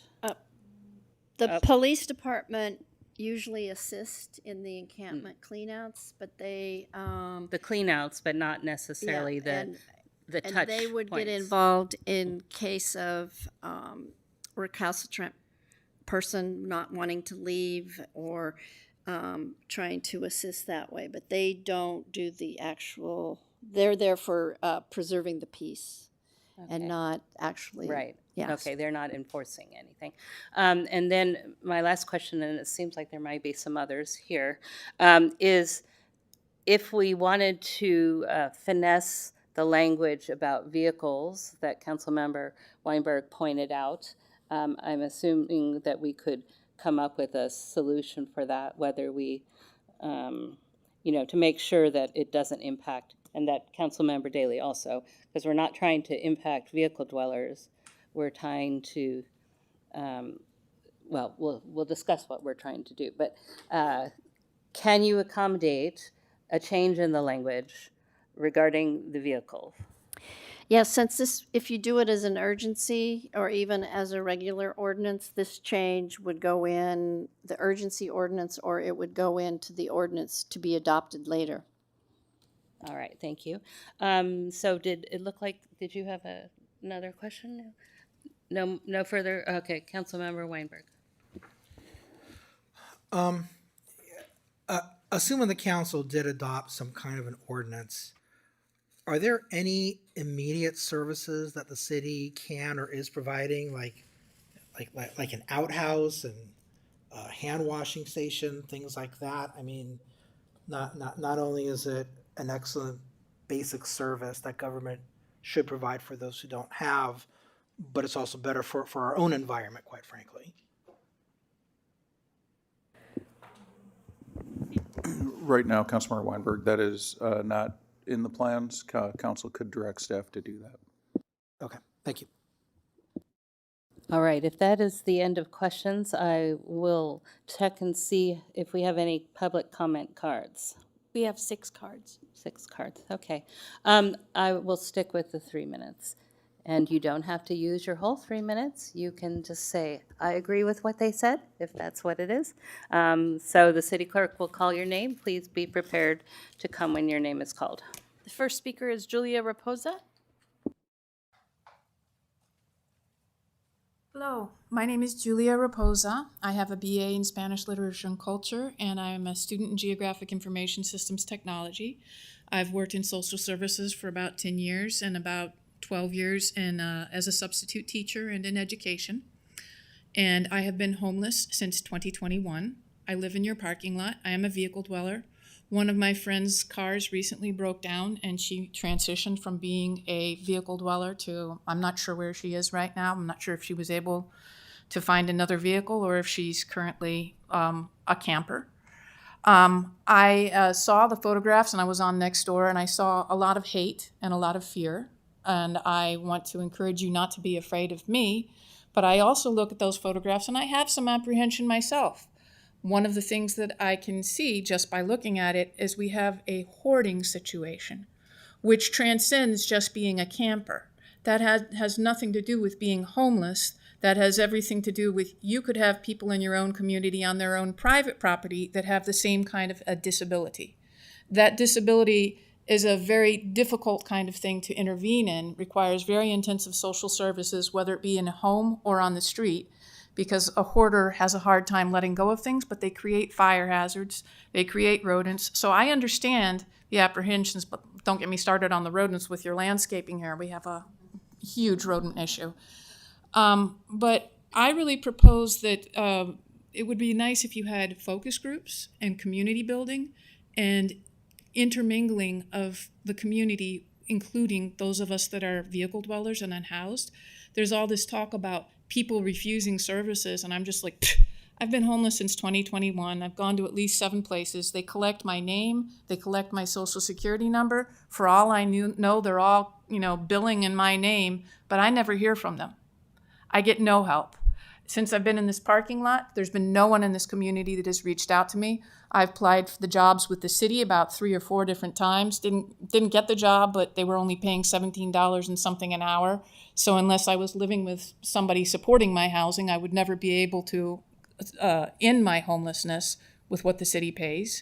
Speaker 3: The police department usually assist in the encampment cleanouts, but they
Speaker 1: The cleanouts, but not necessarily the touch
Speaker 3: and they would get
Speaker 1: points.
Speaker 3: involved in case of recalcitrant person not wanting to leave or trying to assist that way. But they don't do the actual. They're there for preserving the peace.
Speaker 1: Okay.
Speaker 3: And not actually.
Speaker 1: Right.
Speaker 3: Yes.
Speaker 1: Okay, they're not enforcing anything. And then my last question, and it seems like there might be some others here, is if we wanted to finesse the language about vehicles that Councilmember Weinberg pointed out, I'm assuming that we could come up with a solution for that, whether we, to make sure that it doesn't impact, and that Councilmember Daley also, because we're not trying to impact vehicle dwellers, we're trying to, we'll discuss what we're trying to do, but can you accommodate a change in the language regarding the vehicles?
Speaker 3: Yes, since this, if you do it as an urgency or even as a regular ordinance, this change would go in the urgency ordinance, or it would go into the ordinance to be adopted later.
Speaker 1: All right, thank you. So did it look like, did you have another question? No further, okay, Councilmember Weinberg.
Speaker 8: Assuming the council did adopt some kind of an ordinance, are there any immediate services that the city can or is providing, like an outhouse and a hand washing station, things like that? I mean, not only is it an excellent basic service that government should provide for those who don't have, but it's also better for our own environment, quite frankly.
Speaker 12: Right now, Councilmember Weinberg, that is not in the plans. Council could direct staff to do that.
Speaker 8: Okay, thank you.
Speaker 1: All right, if that is the end of questions, I will check and see if we have any public comment cards.
Speaker 2: We have 6 cards.
Speaker 1: 6 cards, okay. I will stick with the 3 minutes. And you don't have to use your whole 3 minutes. You can just say, I agree with what they said, if that's what it is. So the city clerk will call your name. Please be prepared to come when your name is called.
Speaker 2: The first speaker is Julia Raposa.
Speaker 13: Hello, my name is Julia Raposa. I have a BA in Spanish Literature and Culture, and I'm a student in Geographic Information Systems Technology. I've worked in social services for about 10 years and about 12 years as a substitute teacher and in education. And I have been homeless since 2021. I live in your parking lot. I am a vehicle dweller. One of my friend's cars recently broke down, and she transitioned from being a vehicle dweller to, I'm not sure where she is right now. I'm not sure if she was able to find another vehicle or if she's currently a camper. I saw the photographs, and I was on Nextdoor, and I saw a lot of hate and a lot of fear. And I want to encourage you not to be afraid of me, but I also look at those photographs, and I have some apprehension myself. One of the things that I can see just by looking at it is we have a hoarding situation, which transcends just being a camper. That has nothing to do with being homeless. That has everything to do with you could have people in your own community on their own private property that have the same kind of a disability. That disability is a very difficult kind of thing to intervene in, requires very intensive social services, whether it be in a home or on the street, because a hoarder has a hard time letting go of things, but they create fire hazards, they create rodents. So I understand the apprehensions, but don't get me started on the rodents with your landscaping here. We have a huge rodent issue. But I really propose that it would be nice if you had focus groups and community building and intermingling of the community, including those of us that are vehicle dwellers and unhoused. There's all this talk about people refusing services, and I'm just like, I've been homeless since 2021. I've gone to at least 7 places. They collect my name, they collect my social security number. For all I know, they're all, billing in my name, but I never hear from them. I get no help. Since I've been in this parking lot, there's been no one in this community that has reached out to me. I've applied for the jobs with the city about 3 or 4 different times. Didn't get the job, but they were only paying $17 and something an hour. So unless I was living with somebody supporting my housing, I would never be able to end my homelessness with what the city pays.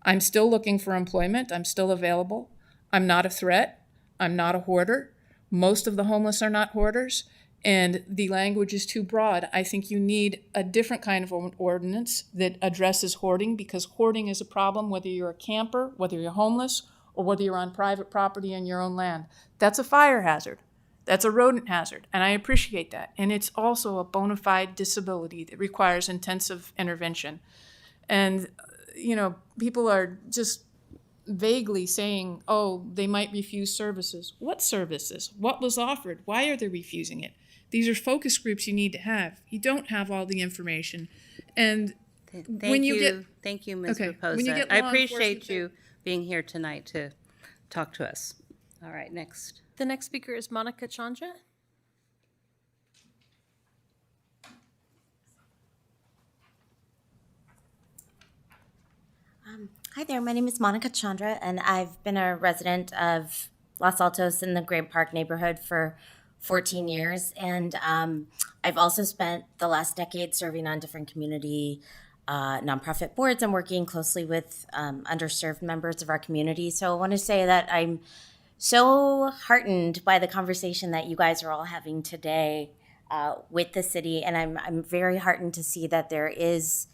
Speaker 13: I'm still looking for employment. I'm still available. I'm not a threat. I'm not a hoarder. Most of the homeless are not hoarders. And the language is too broad. I think you need a different kind of ordinance that addresses hoarding, because hoarding is a problem whether you're a camper, whether you're homeless, or whether you're on private property in your own land. That's a fire hazard. That's a rodent hazard, and I appreciate that. And it's also a bona fide disability that requires intensive intervention. And, people are just vaguely saying, oh, they might refuse services. What services? What was offered? Why are they refusing it? These are focus groups you need to have. You don't have all the information. And
Speaker 1: Thank you, Ms. Raposa. I appreciate you being here tonight to talk to us. All right, next.
Speaker 2: The next speaker is Monica Chandra.
Speaker 14: Hi there, my name is Monica Chandra, and I've been a resident of Los Altos in the Grant Park neighborhood for 14 years. And I've also spent the last decade serving on different community nonprofit boards and working closely with underserved members of our community. So I want to say that I'm so heartened by the conversation that you guys are all having today with the city. And I'm very heartened to see that there is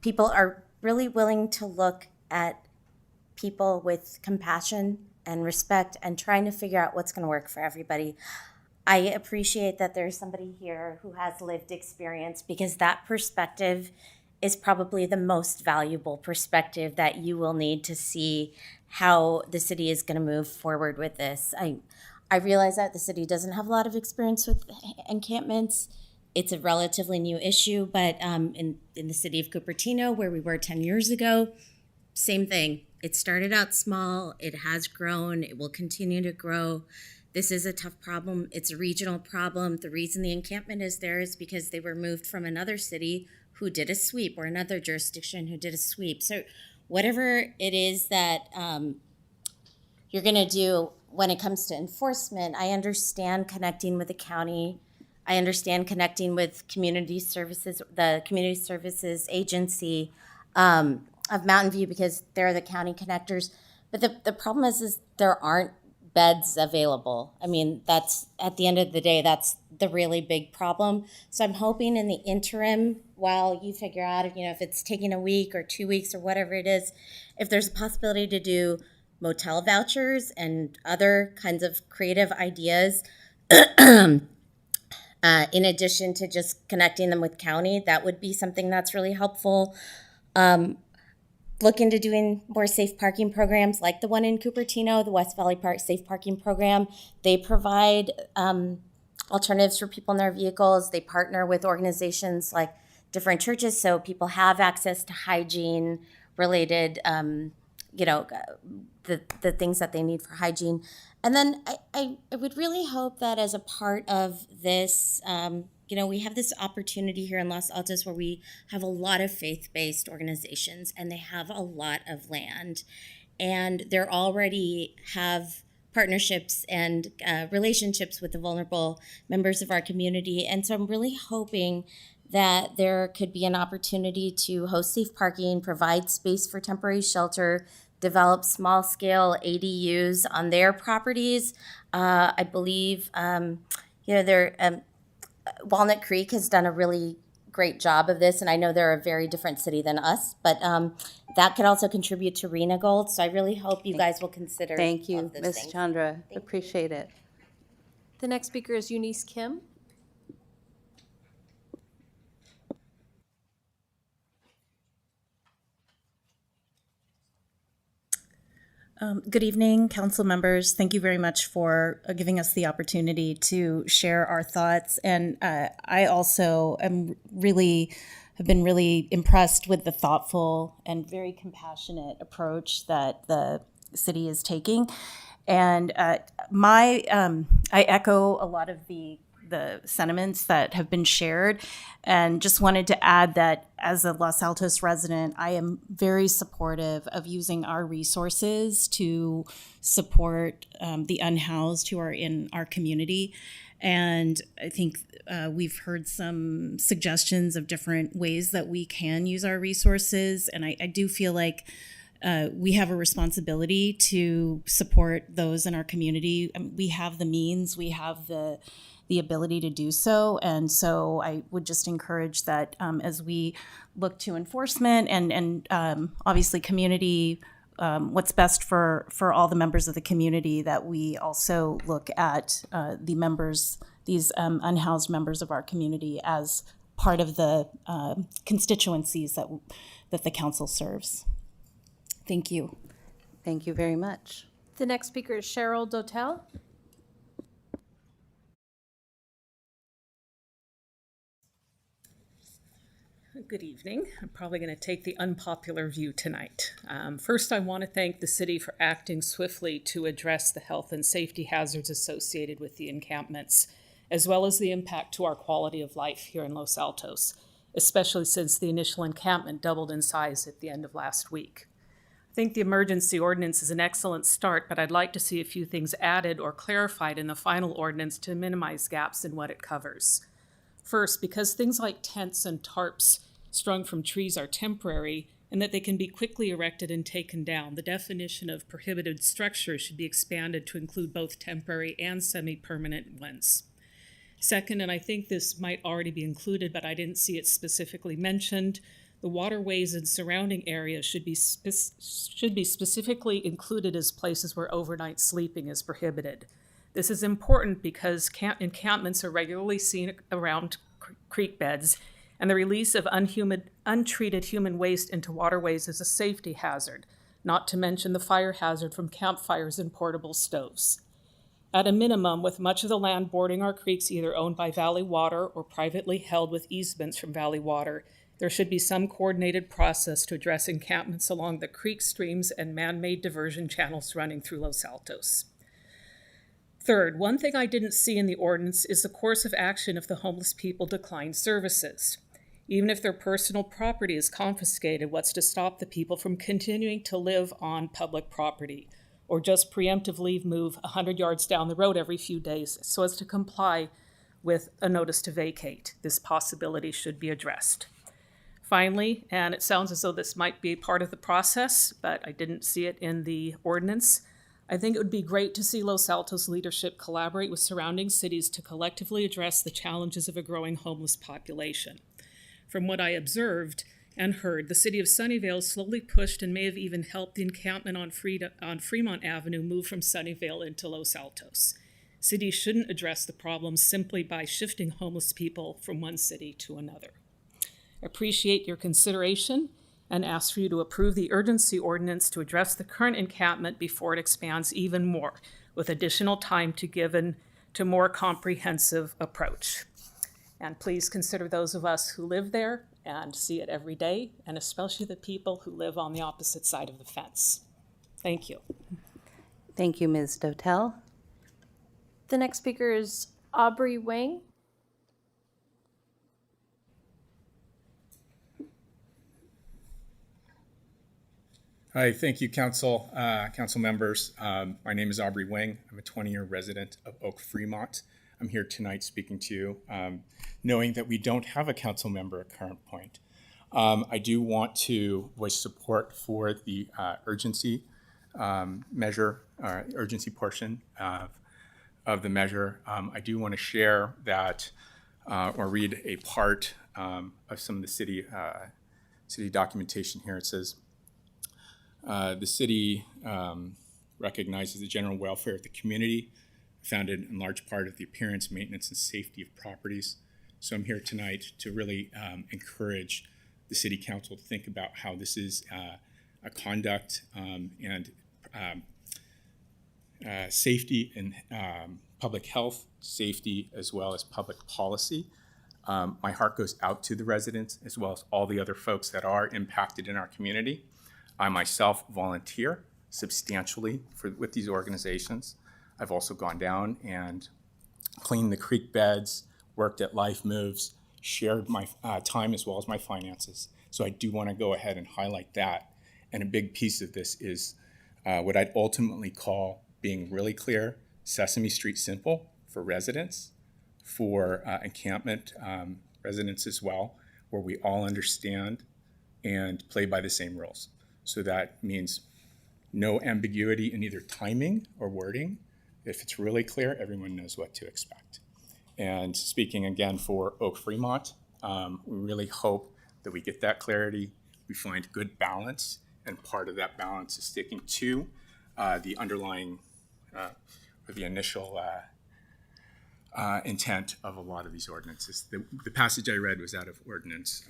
Speaker 14: people are really willing to look at people with compassion and respect and trying to figure out what's going to work for everybody. I appreciate that there's somebody here who has lived experience, because that perspective is probably the most valuable perspective that you will need to see how the city is going to move forward with this. I realize that the city doesn't have a lot of experience with encampments. It's a relatively new issue, but in the city of Cupertino, where we were 10 years ago, same thing. It started out small, it has grown, it will continue to grow. This is a tough problem. It's a regional problem. The reason the encampment is there is because they were moved from another city who did a sweep, or another jurisdiction who did a sweep. So whatever it is that you're gonna do when it comes to enforcement, I understand connecting with the county. I understand connecting with community services, the community services agency of Mountain View, because they're the county connectors. But the problem is there aren't beds available. I mean, that's, at the end of the day, that's the really big problem. So I'm hoping in the interim, while you figure out, if it's taking a week or 2 weeks or whatever it is, if there's a possibility to do motel vouchers and other kinds of creative ideas, in addition to just connecting them with county, that would be something that's really helpful. Look into doing more safe parking programs like the one in Cupertino, the West Valley Park Safe Parking Program. They provide alternatives for people in their vehicles. They partner with organizations like different churches, so people have access to hygiene related, the things that they need for hygiene. And then I would really hope that as a part of this, we have this opportunity here in Los Altos where we have a lot of faith-based organizations, and they have a lot of land, and they already have partnerships and relationships with the vulnerable members of our community. And so I'm really hoping that there could be an opportunity to host safe parking, provide space for temporary shelter, develop small-scale ADUs on their properties. I believe, Walnut Creek has done a really great job of this, and I know they're a very different city than us, but that could also contribute to RENA Gold. So I really hope you guys will consider.
Speaker 1: Thank you,
Speaker 14: all of those
Speaker 1: Ms.
Speaker 14: things.
Speaker 1: Chandra. Appreciate it.
Speaker 2: The next speaker is Eunice Kim.
Speaker 15: Good evening, council members. Thank you very much for giving us the opportunity to share our thoughts. And I also have been really impressed with the thoughtful and very compassionate approach that the city is taking. And I echo a lot of the sentiments that have been shared, and just wanted to add that as a Los Altos resident, I am very supportive of using our resources to support the unhoused who are in our community. And I think we've heard some suggestions of different ways that we can use our resources, and I do feel like we have a responsibility to support those in our community. We have the means, we have the ability to do so. And so I would just encourage that as we look to enforcement and obviously community, what's best for all the members of the community, that we also look at these unhoused members of our community as part of the constituencies that the council serves. Thank you.
Speaker 1: Thank you very much.
Speaker 2: The next speaker is Cheryl Dotel.
Speaker 16: Good evening. I'm probably going to take the unpopular view tonight. First, I want to thank the city for acting swiftly to address the health and safety hazards associated with the encampments, as well as the impact to our quality of life here in Los Altos, especially since the initial encampment doubled in size at the end of last week. I think the emergency ordinance is an excellent start, but I'd like to see a few things added or clarified in the final ordinance to minimize gaps in what it covers. First, because things like tents and tarps strung from trees are temporary and that they can be quickly erected and taken down, the definition of prohibited structure should be expanded to include both temporary and semi-permanent ones. Second, and I think this might already be included, but I didn't see it specifically mentioned, the waterways and surrounding areas should be specifically included as places where overnight sleeping is prohibited. This is important because encampments are regularly seen around creek beds, and the release of untreated human waste into waterways is a safety hazard, not to mention the fire hazard from campfires and portable stoves. At a minimum, with much of the land bordering our creeks either owned by Valley Water or privately held with easements from Valley Water, there should be some coordinated process to address encampments along the creek streams and man-made diversion channels running through Los Altos. Third, one thing I didn't see in the ordinance is the course of action if the homeless people decline services. Even if their personal property is confiscated, what's to stop the people from continuing to live on public property, or just preemptively move 100 yards down the road every few days so as to comply with a notice to vacate? This possibility should be addressed. Finally, and it sounds as though this might be part of the process, but I didn't see it in the ordinance, I think it would be great to see Los Altos leadership collaborate with surrounding cities to collectively address the challenges of a growing homeless population. From what I observed and heard, the city of Sunnyvale slowly pushed and may have even helped the encampment on Fremont Avenue move from Sunnyvale into Los Altos. Cities shouldn't address the problem simply by shifting homeless people from one city to another. Appreciate your consideration and ask for you to approve the urgency ordinance to address the current encampment before it expands even more, with additional time to given to more comprehensive approach. And please consider those of us who live there and see it every day, and especially the people who live on the opposite side of the fence. Thank you.
Speaker 1: Thank you, Ms. Dotel.
Speaker 2: The next speaker is Aubrey Wang.
Speaker 17: Hi, thank you, council members. My name is Aubrey Wang. I'm a 20-year resident of Oak Fremont. I'm here tonight speaking to you, knowing that we don't have a council member at current point. I do want to voice support for the urgency measure, urgency portion of the measure. I do want to share that, or read a part of some of the city documentation here. It says, the city recognizes the general welfare of the community, founded in large part of the appearance, maintenance, and safety of properties. So I'm here tonight to really encourage the city council to think about how this is a conduct and safety and public health, safety, as well as public policy. My heart goes out to the residents as well as all the other folks that are impacted in our community. I myself volunteer substantially with these organizations. I've also gone down and cleaned the creek beds, worked at Life Moves, shared my time as well as my finances. So I do want to go ahead and highlight that. And a big piece of this is what I'd ultimately call being really clear, Sesame Street simple for residents, for encampment residents as well, where we all understand and play by the same rules. So that means no ambiguity in either timing or wording. If it's really clear, everyone knows what to expect. And speaking again for Oak Fremont, we really hope that we get that clarity, we find good balance, and part of that balance is sticking to the underlying or the initial intent of a lot of these ordinances. The passage I read was out of ordinance.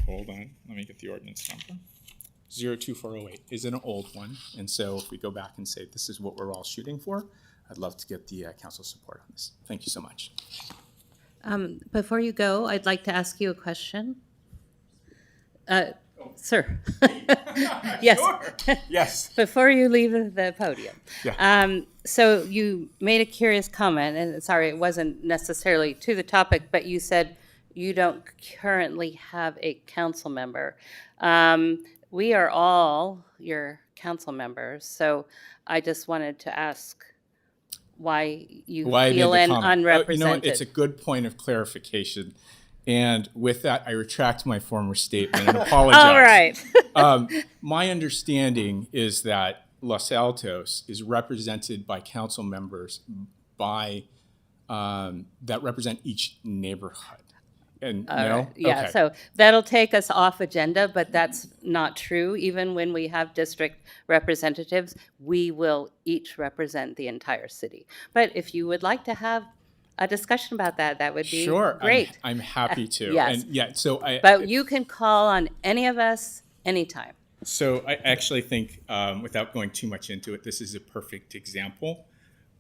Speaker 17: Hold on, let me get the ordinance number. 02408 is an old one, and so if we go back and say this is what we're all shooting for, I'd love to get the council support on this. Thank you so much.
Speaker 1: Before you go, I'd like to ask you a question. Sir. Yes.
Speaker 17: Sure. Yes.
Speaker 1: Before you leave the podium.
Speaker 17: Yeah.
Speaker 1: So you made a curious comment, and sorry, it wasn't necessarily to the topic, but you said you don't currently have a council member. We are all your council members, so I just wanted to ask why you feel unrepresented.
Speaker 17: You know what? It's a good point of clarification. And with that, I retract my former statement and apologize.
Speaker 1: All right.
Speaker 17: My understanding is that Los Altos is represented by council members that represent each neighborhood. And no?
Speaker 1: Yeah,
Speaker 17: Okay.
Speaker 1: so that'll take us off agenda, but that's not true. Even when we have district representatives, we will each represent the entire city. But if you would like to have a discussion about that, that would be
Speaker 17: Sure,
Speaker 1: great.
Speaker 17: I'm happy to.
Speaker 1: Yes.
Speaker 17: And yeah, so
Speaker 1: But you can call on any of us anytime.
Speaker 17: So I actually think, without going too much into it, this is a perfect example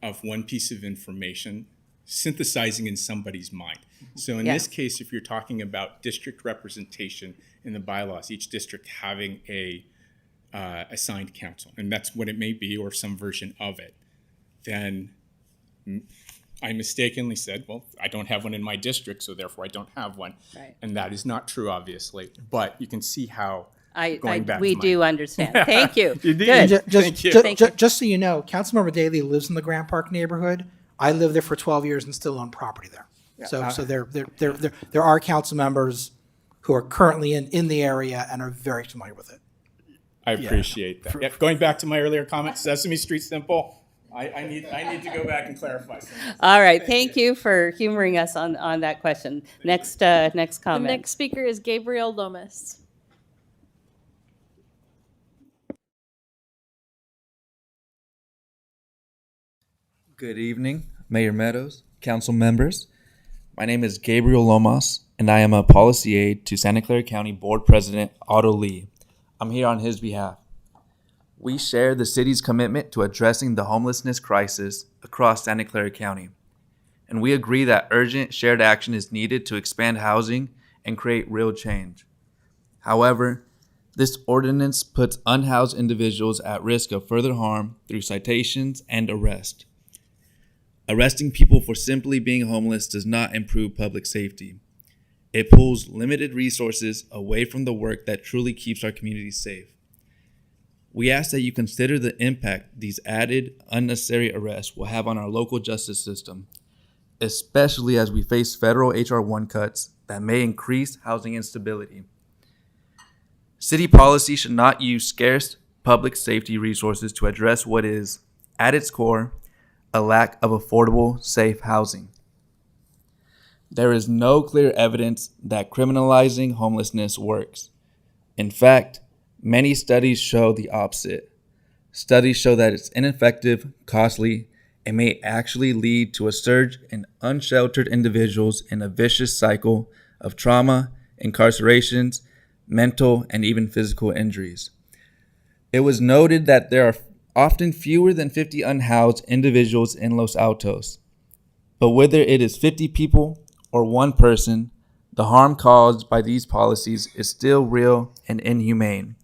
Speaker 17: of one piece of information synthesizing in somebody's mind. So in this case, if you're talking about district representation in the bylaws, each district having a assigned council, and that's what it may be, or some version of it, then I mistakenly said, well, I don't have one in my district, so therefore I don't have one.
Speaker 1: Right.
Speaker 17: And that is not true, obviously. But you can see how
Speaker 1: we do understand. Thank you.
Speaker 17: Good. Thank you.
Speaker 8: Just so you know, Councilmember Daley lives in the Grant Park neighborhood. I lived there for 12 years and still own property there.
Speaker 17: Yeah.
Speaker 8: So there are council members who are currently in the area and are very familiar with it.
Speaker 17: I appreciate that. Yeah, going back to my earlier comment, Sesame Street simple. I need to go back and clarify some.
Speaker 1: All right, thank you for humoring us on that question. Next
Speaker 2: The
Speaker 1: comment.
Speaker 2: next speaker is Gabriel Lomas.
Speaker 18: Good evening, Mayor Meadows, council members. My name is Gabriel Lomas, and I am a policy aide to Santa Clara County Board President Otto Lee. I'm here on his behalf. We share the city's commitment to addressing the homelessness crisis across Santa Clara County, and we agree that urgent shared action is needed to expand housing and create real change. However, this ordinance puts unhoused individuals at risk of further harm through citations and arrest. Arresting people for simply being homeless does not improve public safety. It pulls limited resources away from the work that truly keeps our communities safe. We ask that you consider the impact these added unnecessary arrests will have on our local justice system, especially as we face federal H.R. 1 cuts that may increase housing instability. City policy should not use scarce public safety resources to address what is, at its core, a lack of affordable, safe housing. There is no clear evidence that criminalizing homelessness works. In fact, many studies show the opposite. Studies show that it's ineffective, costly, and may actually lead to a surge in unsheltered individuals in a vicious cycle of trauma, incarcerations, mental, and even physical injuries. It was noted that there are often fewer than 50 unhoused individuals in Los Altos. But whether it is 50 people or one person, the harm caused by these policies is still real and inhumane.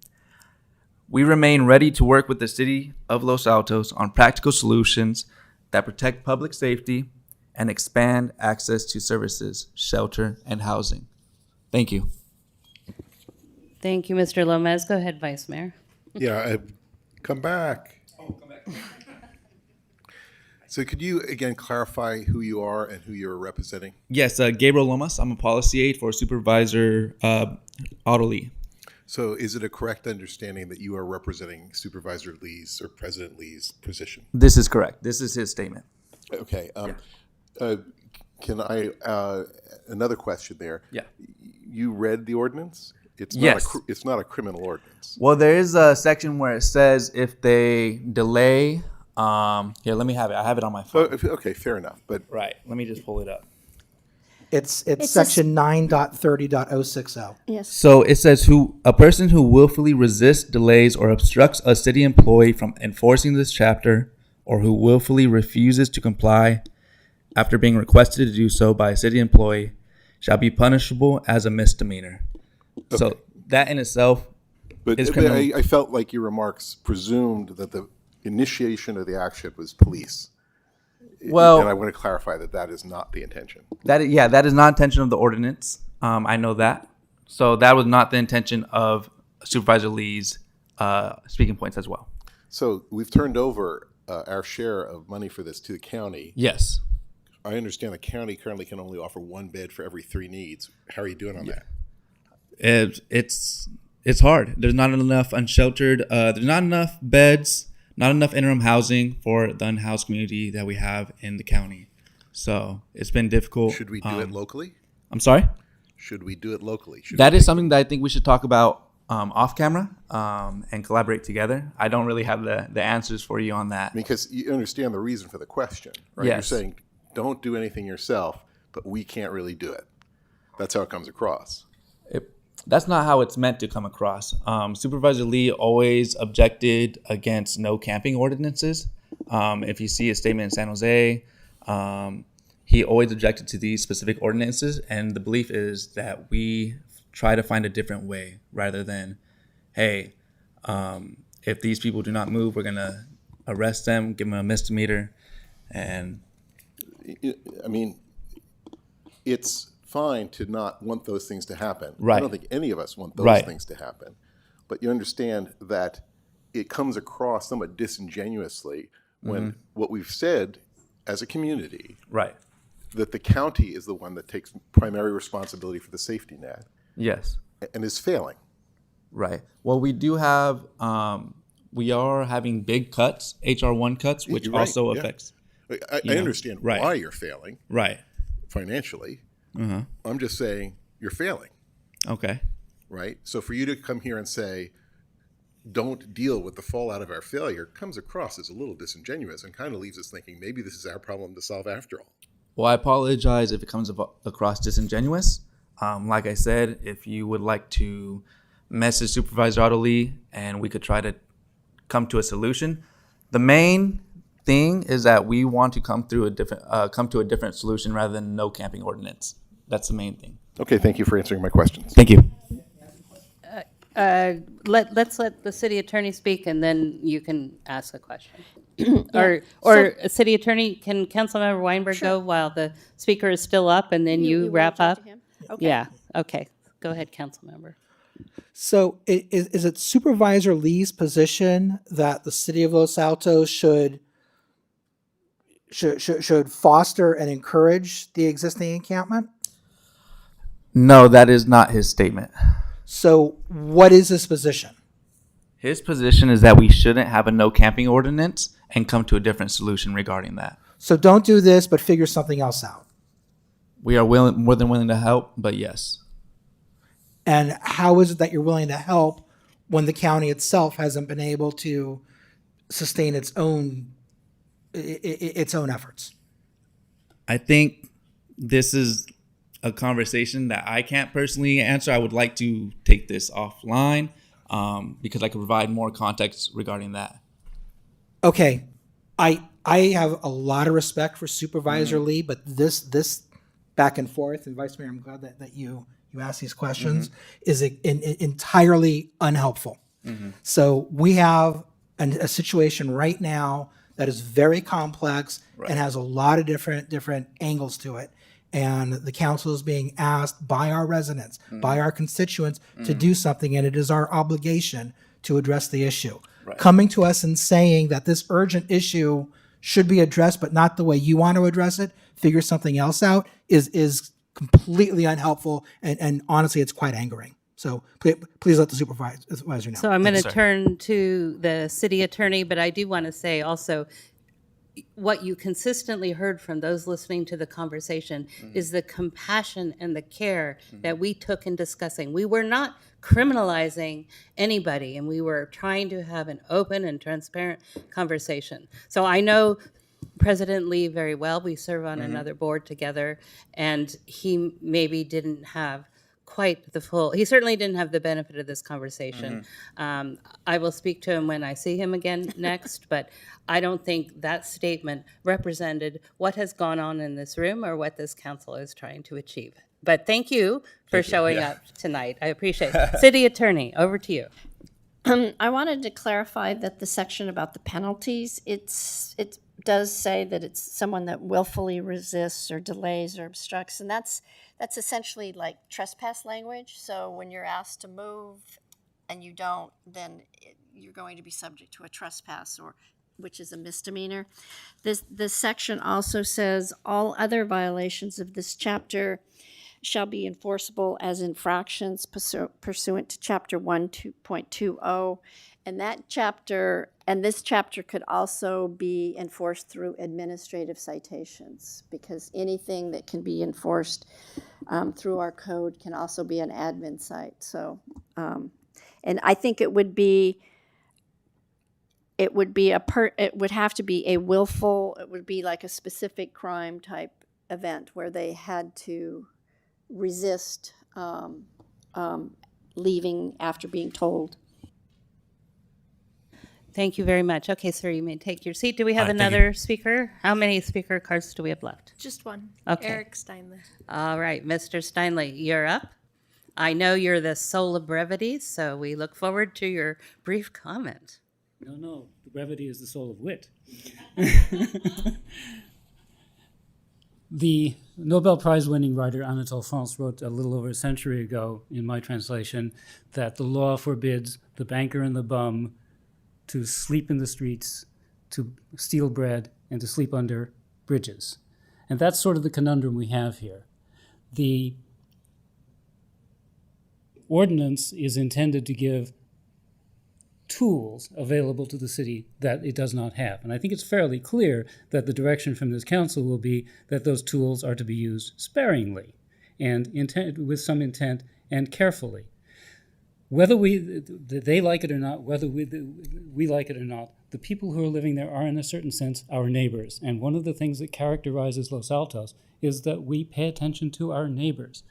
Speaker 18: We remain ready to work with the City of Los Altos on practical solutions that protect public safety and expand access to services, shelter, and housing. Thank you.
Speaker 1: Thank you, Mr. Lomas. Go ahead, Vice Mayor.
Speaker 6: Yeah, come back. So could you again clarify who you are and who you're representing?
Speaker 18: Yes, Gabriel Lomas. I'm a policy aide for Supervisor Otto Lee.
Speaker 6: So is it a correct understanding that you are representing Supervisor Lee's or President Lee's position?
Speaker 18: This is correct. This is his statement.
Speaker 6: Okay. Can I, another question there.
Speaker 18: Yeah.
Speaker 6: You read the ordinance? It's
Speaker 18: Yes.
Speaker 6: It's not a criminal ordinance.
Speaker 18: Well, there is a section where it says if they delay, here, let me have it. I have it on my phone.
Speaker 6: Okay, fair enough. But
Speaker 18: Right. Let me just pull it up.
Speaker 8: It's
Speaker 10: It's
Speaker 8: section 9.30.060.
Speaker 2: Yes.
Speaker 18: So it says a person who willfully resists, delays, or obstructs a city employee from enforcing this chapter, or who willfully refuses to comply after being requested to do so by a city employee, shall be punishable as a misdemeanor. Okay. So that in itself is criminal.
Speaker 6: I felt like your remarks presumed that the initiation of the action was police.
Speaker 18: Well,
Speaker 6: and I want to clarify that that is not the intention.
Speaker 18: That is not intention of the ordinance. I know that. So that was not the intention of Supervisor Lee's speaking points as well.
Speaker 6: So we've turned over our share of money for this to the county.
Speaker 18: Yes.
Speaker 6: I understand the county currently can only offer one bed for every 3 needs. How are you doing on that?
Speaker 18: It's hard. There's not enough unsheltered. There's not enough beds. Not enough interim housing for the unhoused community that we have in the county. So it's been difficult.
Speaker 6: Should we do it locally?
Speaker 18: I'm sorry?
Speaker 6: Should we do it locally?
Speaker 18: That is something that I think we should talk about off camera and collaborate together. I don't really have the answers for you on that.
Speaker 6: Because you understand the reason for the question, right?
Speaker 18: Yes.
Speaker 6: You're saying, don't do anything yourself, but we can't really do it. That's how it comes across.
Speaker 18: That's not how it's meant to come across. Supervisor Lee always objected against no camping ordinances. If you see a statement in San Jose, he always objected to these specific ordinances. And the belief is that we try to find a different way rather than, hey, if these people do not move, we're going to arrest them, give them a misdemeanor. And
Speaker 6: I mean, it's fine to not want those things to happen.
Speaker 18: Right.
Speaker 6: I don't think any of us want those things to happen. But you understand that it comes across somewhat disingenuously when what we've said as a community,
Speaker 18: right,
Speaker 6: that the county is the one that takes primary responsibility for the safety net.
Speaker 18: Yes.
Speaker 6: And is failing.
Speaker 18: Right. Well, we do have, we are having big cuts, HR1 cuts, which
Speaker 6: You're right,
Speaker 18: also
Speaker 6: yeah.
Speaker 18: affects.
Speaker 6: I
Speaker 18: you know,
Speaker 6: understand
Speaker 18: right.
Speaker 6: why you're failing
Speaker 18: Right.
Speaker 6: financially.
Speaker 18: Uh-huh.
Speaker 6: I'm just saying you're failing,
Speaker 18: Okay.
Speaker 6: right? So for you to come here and say, don't deal with the fallout of our failure comes across as a little disingenuous and kind of leaves us thinking maybe this is our problem to solve after all.
Speaker 18: Well, I apologize if it comes across disingenuous. Like I said, if you would like to message Supervisor Otto Lee and we could try to come to a solution. The main thing is that we want to come to a different solution rather than no camping ordinance. That's the main thing.
Speaker 6: Okay, thank you for answering my questions.
Speaker 18: Thank you.
Speaker 1: Let's let the city attorney speak, and then you can ask a question.
Speaker 2: Yeah.
Speaker 1: Or city attorney, can Councilmember Weinberg go while the speaker is still up, and then you
Speaker 2: wanna
Speaker 1: wrap
Speaker 2: talk
Speaker 1: up?
Speaker 2: to him? Okay.
Speaker 1: Yeah, okay. Go ahead, Councilmember.
Speaker 8: So is it Supervisor Lee's position that the city of Los Altos should foster and encourage the existing encampment?
Speaker 18: No, that is not his statement.
Speaker 8: So what is his position?
Speaker 18: His position is that we shouldn't have a no camping ordinance and come to a different solution regarding that.
Speaker 8: So don't do this, but figure something else out.
Speaker 18: We are more than willing to help, but yes.
Speaker 8: And how is it that you're willing to help when the county itself hasn't been able to sustain its own efforts?
Speaker 18: I think this is a conversation that I can't personally answer. I would like to take this offline because I could provide more context regarding that.
Speaker 8: Okay, I have a lot of respect for Supervisor Lee, but this back and forth, and Vice Mayor, I'm glad that you asked these questions, is entirely unhelpful. So we have a situation right now that is very complex and has a lot of different angles to it. And the council is being asked by our residents, by our constituents, to do something, and it is our obligation to address the issue.
Speaker 18: Right.
Speaker 8: Coming to us and saying that this urgent issue should be addressed, but not the way you want to address it, figure something else out, is completely unhelpful, and honestly, it's quite angering. So please let the supervisor know.
Speaker 1: So I'm going to
Speaker 18: Thanks, sir.
Speaker 1: turn to the city attorney, but I do want to say also, what you consistently heard from those listening to the conversation is the compassion and the care that we took in discussing. We were not criminalizing anybody, and we were trying to have an open and transparent conversation. So I know President Lee very well. We serve on another board together, and he maybe didn't have quite the full, he certainly didn't have the benefit of this conversation. I will speak to him when I see him again next, but I don't think that statement represented what has gone on in this room or what this council is trying to achieve. But thank you for showing up tonight. I appreciate it. City Attorney, over to you.
Speaker 2: I wanted to clarify that the section about the penalties, it does say that it's someone that willfully resists or delays or obstructs, and that's essentially like trespass language. So when you're asked to move and you don't, then you're going to be subject to a trespass, which is a misdemeanor. This section also says all other violations of this chapter shall be enforceable as infractions pursuant to Chapter 1.20, and this chapter could also be enforced through administrative citations, because anything that can be enforced through our code can also be an admin site. So, and I think it would have to be a willful. It would be like a specific crime type event where they had to resist leaving after being told.
Speaker 1: Thank you very much. Okay, sir, you may take your seat. Do we have
Speaker 11: Thank
Speaker 1: another speaker? How many speaker cards do we have left?
Speaker 2: Just one.
Speaker 1: Okay.
Speaker 2: Eric Steinle.
Speaker 1: All right, Mr. Steinle, you're up. I know you're the soul of brevity, so we look forward to your brief comment.
Speaker 19: No, the brevity is the soul of wit. The Nobel Prize-winning writer Anatole France wrote a little over a century ago, in my translation, that the law forbids the banker and the bum to sleep in the streets, to steal bread, and to sleep under bridges. And that's sort of the conundrum we have here. ordinance is intended to give tools available to the city that it does not have. And I think it's fairly clear that the direction from this council will be that those tools are to be used sparingly and with some intent and carefully. Whether they like it or not, whether we like it or not, the people who are living there are, in a certain sense, our neighbors. And one of the things that characterizes Los Altos is that we pay attention to our neighbors.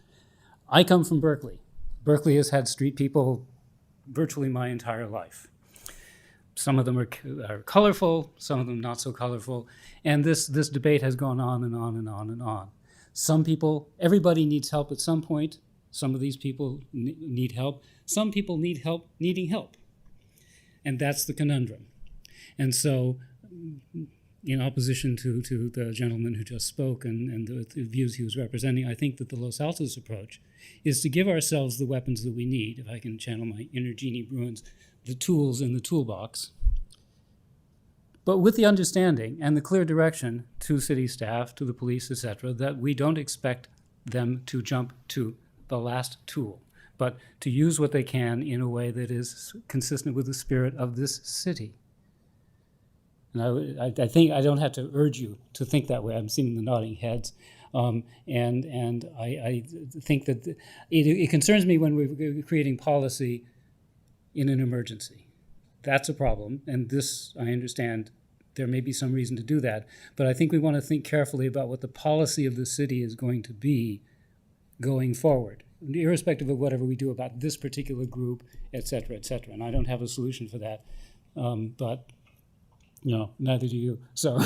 Speaker 19: I come from Berkeley. Berkeley has had street people virtually my entire life. Some of them are colorful, some of them not so colorful, and this debate has gone on and on and on and on. Some people, everybody needs help at some point. Some of these people need help. Some people need help needing help. And that's the conundrum. And so, in opposition to the gentleman who just spoke and the views he was representing, I think that the Los Altos approach is to give ourselves the weapons that we need, if I can channel my inner Jeannie Bruins, the tools in the toolbox, but with the understanding and the clear direction to city staff, to the police, etc., that we don't expect them to jump to the last tool, but to use what they can in a way that is consistent with the spirit of this city. And I think I don't have to urge you to think that way. I'm seeing the nodding heads. And I think that it concerns me when we're creating policy in an emergency. That's a problem. And this, I understand, there may be some reason to do that. But I think we want to think carefully about what the policy of the city is going to be going forward, irrespective of whatever we do about this particular group, et cetera, et cetera. And I don't have a solution for that. But no, neither do you. So,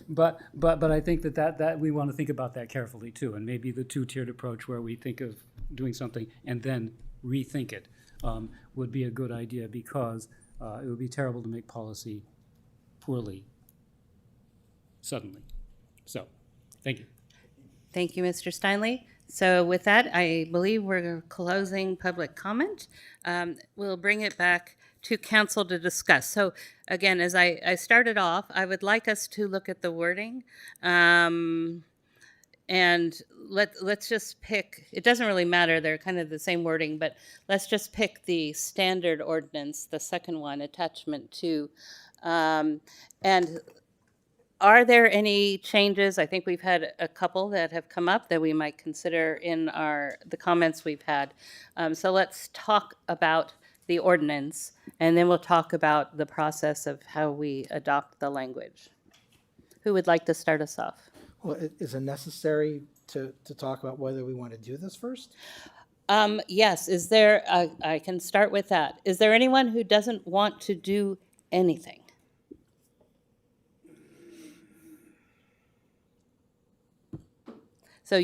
Speaker 19: but I think that we want to think about that carefully too, and maybe the two-tiered approach where we think of doing something and then rethink it would be a good idea, because it would be terrible to make policy poorly suddenly. So, thank you.
Speaker 1: Thank you, Mr. Steinle. So with that, I believe we're closing public comment. We'll bring it back to council to discuss. So again, as I started off, I would like us to look at the wording, and let's just pick, it doesn't really matter, they're kind of the same wording, but let's just pick the standard ordinance, the second one, attachment 2. And are there any changes? I think we've had a couple that have come up that we might consider in the comments we've had. So let's talk about the ordinance, and then we'll talk about the process of how we adopt the language. Who would like to start us off?
Speaker 8: Well, is it necessary to talk about whether we want to do this first?
Speaker 1: Yes, is there, I can start with that. Is there anyone who doesn't want to do anything? So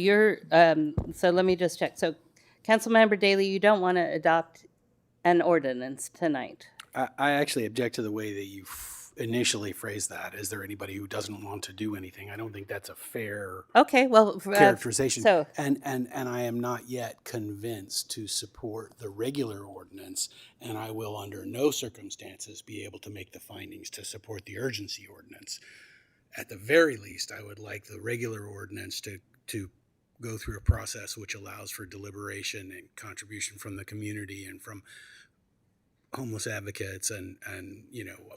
Speaker 1: so let me just check. So Councilmember Daley, you don't want to adopt an ordinance tonight?
Speaker 11: I actually object to the way that you initially phrased that. Is there anybody who doesn't want to do anything? I don't think that's a fair characterization.
Speaker 1: So,
Speaker 11: and I am not yet convinced to support the regular ordinance, and I will under no circumstances be able to make the findings to support the urgency ordinance. At the very least, I would like the regular ordinance to go through a process which allows for deliberation and contribution from the community and from homeless advocates, and I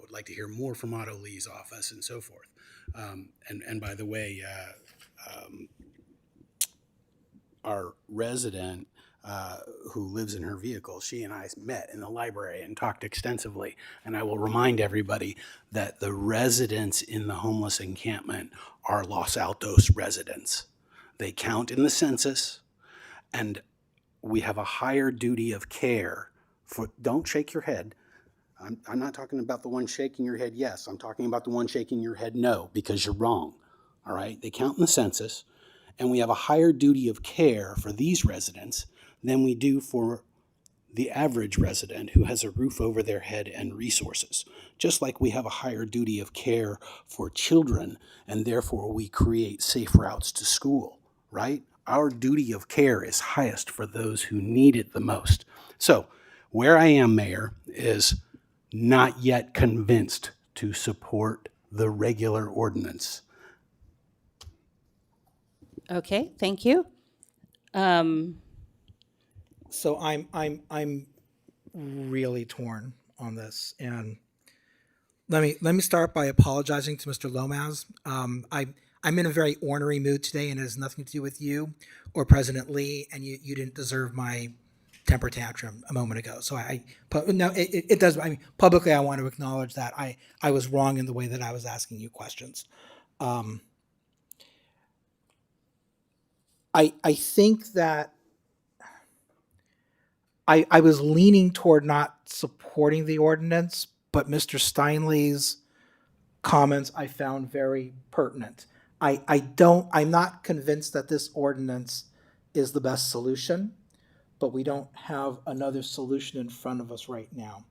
Speaker 11: would like to hear more from Otto Lee's office and so forth. And by the way, our resident who lives in her vehicle, she and I met in the library and talked extensively. And I will remind everybody that the residents in the homeless encampment are Los Altos residents. They count in the census, and we have a higher duty of care for, don't shake your head. I'm not talking about the one shaking your head yes. I'm talking about the one shaking your head no, because you're wrong. All right? They count in the census, and we have a higher duty of care for these residents than we do for the average resident who has a roof over their head and resources. Just like we have a higher duty of care for children, and therefore we create safe routes to school, right? Our duty of care is highest for those who need it the most. So where I am, Mayor, is not yet convinced to support the regular ordinance.
Speaker 1: Okay, thank you.
Speaker 8: So I'm really torn on this, and let me start by apologizing to Mr. Lomas. I'm in a very ornery mood today, and it has nothing to do with you or President Lee, and you didn't deserve my temper tantrum a moment ago. So no, it does. I mean, publicly, I want to acknowledge that I was wrong in the way that I was asking you questions. Um, I think that I was leaning toward not supporting the ordinance, but Mr. Steinley's comments I found very pertinent. I'm not convinced that this ordinance is the best solution, but we don't have another solution in front of us right now.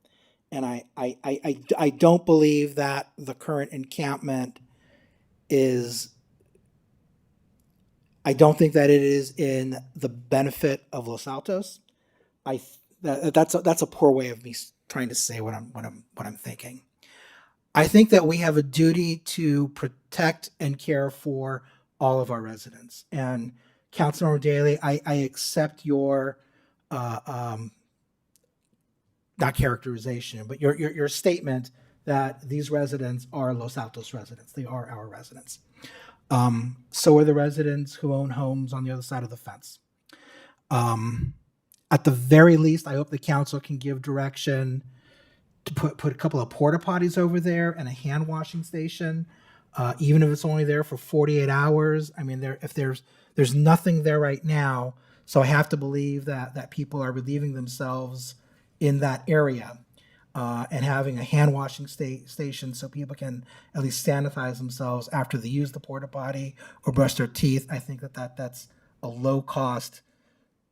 Speaker 8: And I don't believe that the current encampment is, I don't think that it is in the benefit of Los Altos. That's a poor way of me trying to say what I'm thinking. I think that we have a duty to protect and care for all of our residents. And Councilmember Daley, I accept your not characterization, but your statement that these residents are Los Altos residents. They are our residents. So are the residents who own homes on the other side of the fence. At the very least, I hope the council can give direction to put a couple of porta potties over there and a hand washing station, even if it's only there for 48 hours. I mean, there's nothing there right now, so I have to believe that people are relieving themselves in that area, and having a hand washing station so people can at least sanitize themselves after they use the porta potty or brush their teeth. I think that's a low cost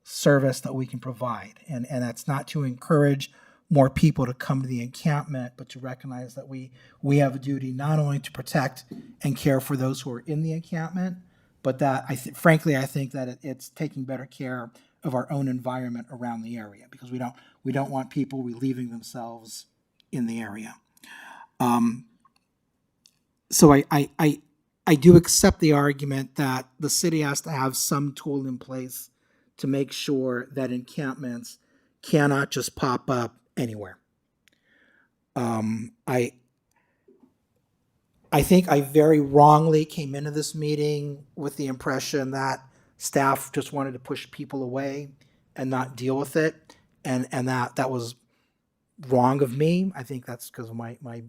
Speaker 8: service that we can provide, and that's not to encourage more people to come to the encampment, but to recognize that we have a duty not only to protect and care for those who are in the encampment, but that frankly I think that it's taking better care of our own environment around the area, because we don't want people relieving themselves in the area. So I do accept the argument that the city has to have some tool in place to make sure that encampments cannot just pop up anywhere. I think I very wrongly came into this meeting with the impression that staff just wanted to push people away and not deal with it, and that was wrong of me. I think that's because of my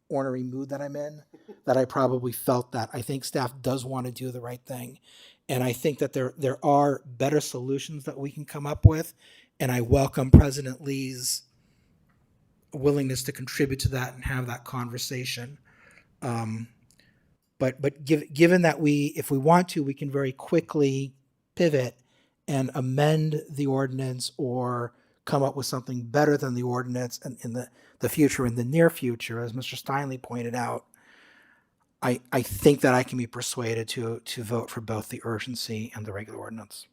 Speaker 8: ornery mood that I'm in, that I probably felt that. I think staff does want to do the right thing, and I think that there are better solutions that we can come up with, and I welcome President Lee's willingness to contribute to that and have that conversation. But given that if we want to, we can very quickly pivot and amend the ordinance or come up with something better than the ordinance in the future, in the near future. As Mr. Steinley pointed out, I think that I can be persuaded to vote for both the urgency and the regular ordinance.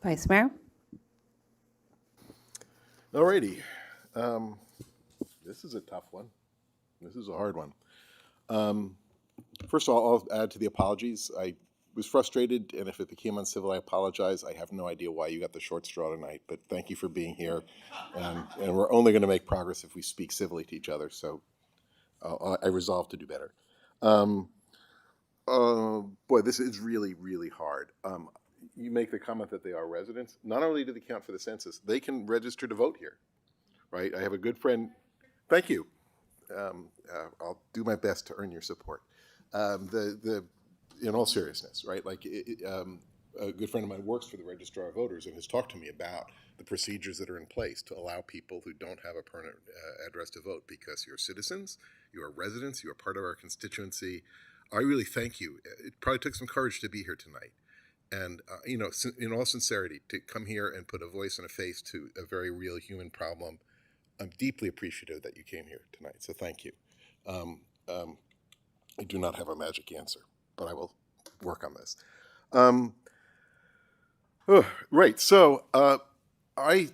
Speaker 1: Vice Mayor?
Speaker 6: Alrighty. This is a tough one. This is a hard one. First of all, I'll add to the apologies. I was frustrated, and if it became uncivil, I apologize. I have no idea why you got the short straw tonight, but thank you for being here. And we're only going to make progress if we speak civilly to each other, so I resolve to do better. Boy, this is really, really hard. You make the comment that they are residents. Not only do they count for the census, they can register to vote here, right? I have a good friend. Thank you. I'll do my best to earn your support. In all seriousness, right? Like a good friend of mine works for the Registrar of Voters and has talked to me about the procedures that are in place to allow people who don't have a permanent address to vote, because you're citizens, you are residents, you are part of our constituency. I really thank you. It probably took some courage to be here tonight. And, in all sincerity, to come here and put a voice and a face to a very real human problem, I'm deeply appreciative that you came here tonight, so thank you. I do not have a magic answer, but I will work on this. Right, so I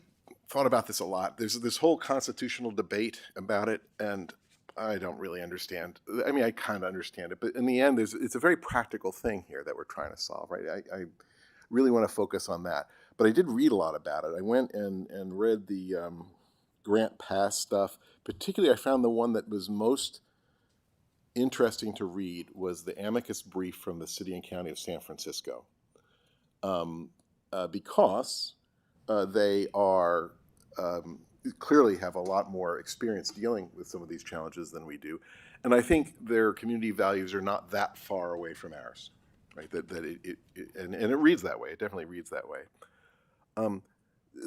Speaker 6: thought about this a lot. There's this whole constitutional debate about it, and I don't really understand. I mean, I kind of understand it, but in the end, it's a very practical thing here that we're trying to solve, right? I really want to focus on that. but I did read a lot about it. I went and read the grant pass stuff. Particularly, I found the one that was most interesting to read was the amicus brief from the City and County of San Francisco, because they are clearly have a lot more experience dealing with some of these challenges than we do, and I think their community values are not that far away from ours, right? And it reads that way. It definitely reads that way.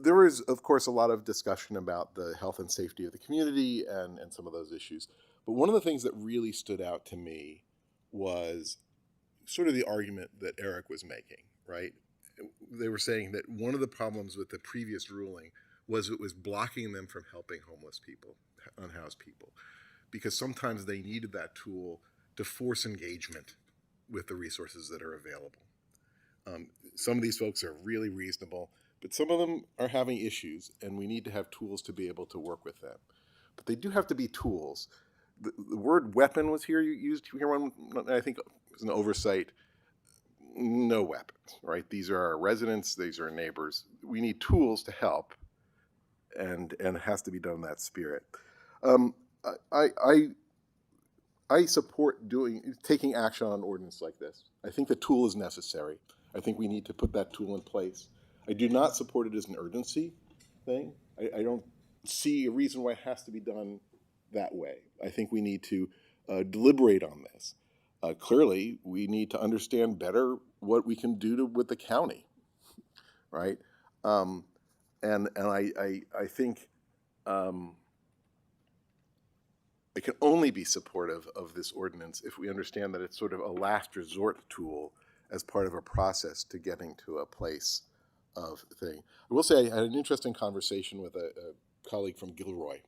Speaker 6: There was, of course, a lot of discussion about the health and safety of the community and some of those issues. But one of the things that really stood out to me was sort of the argument that Eric was making, right? They were saying that one of the problems with the previous ruling was it was blocking them from helping homeless people, unhoused people, because sometimes they needed that tool to force engagement with the resources that are available. Some of these folks are really reasonable, but some of them are having issues, and we need to have tools to be able to work with them. But they do have to be tools. The word weapon was here used here one, I think it was an oversight. No weapons, right? These are our residents, these are our neighbors. We need tools to help, and it has to be done in that spirit. I support taking action on an ordinance like this. I think the tool is necessary. I think we need to put that tool in place. I do not support it as an urgency thing. I don't see a reason why it has to be done that way. I think we need to deliberate on this. Clearly, we need to understand better what we can do with the county, right? And I think it can only be supportive of this ordinance if we understand that it's sort of a last resort tool as part of a process to getting to a place of thing. I will say I had an interesting conversation with a colleague from Gilroy,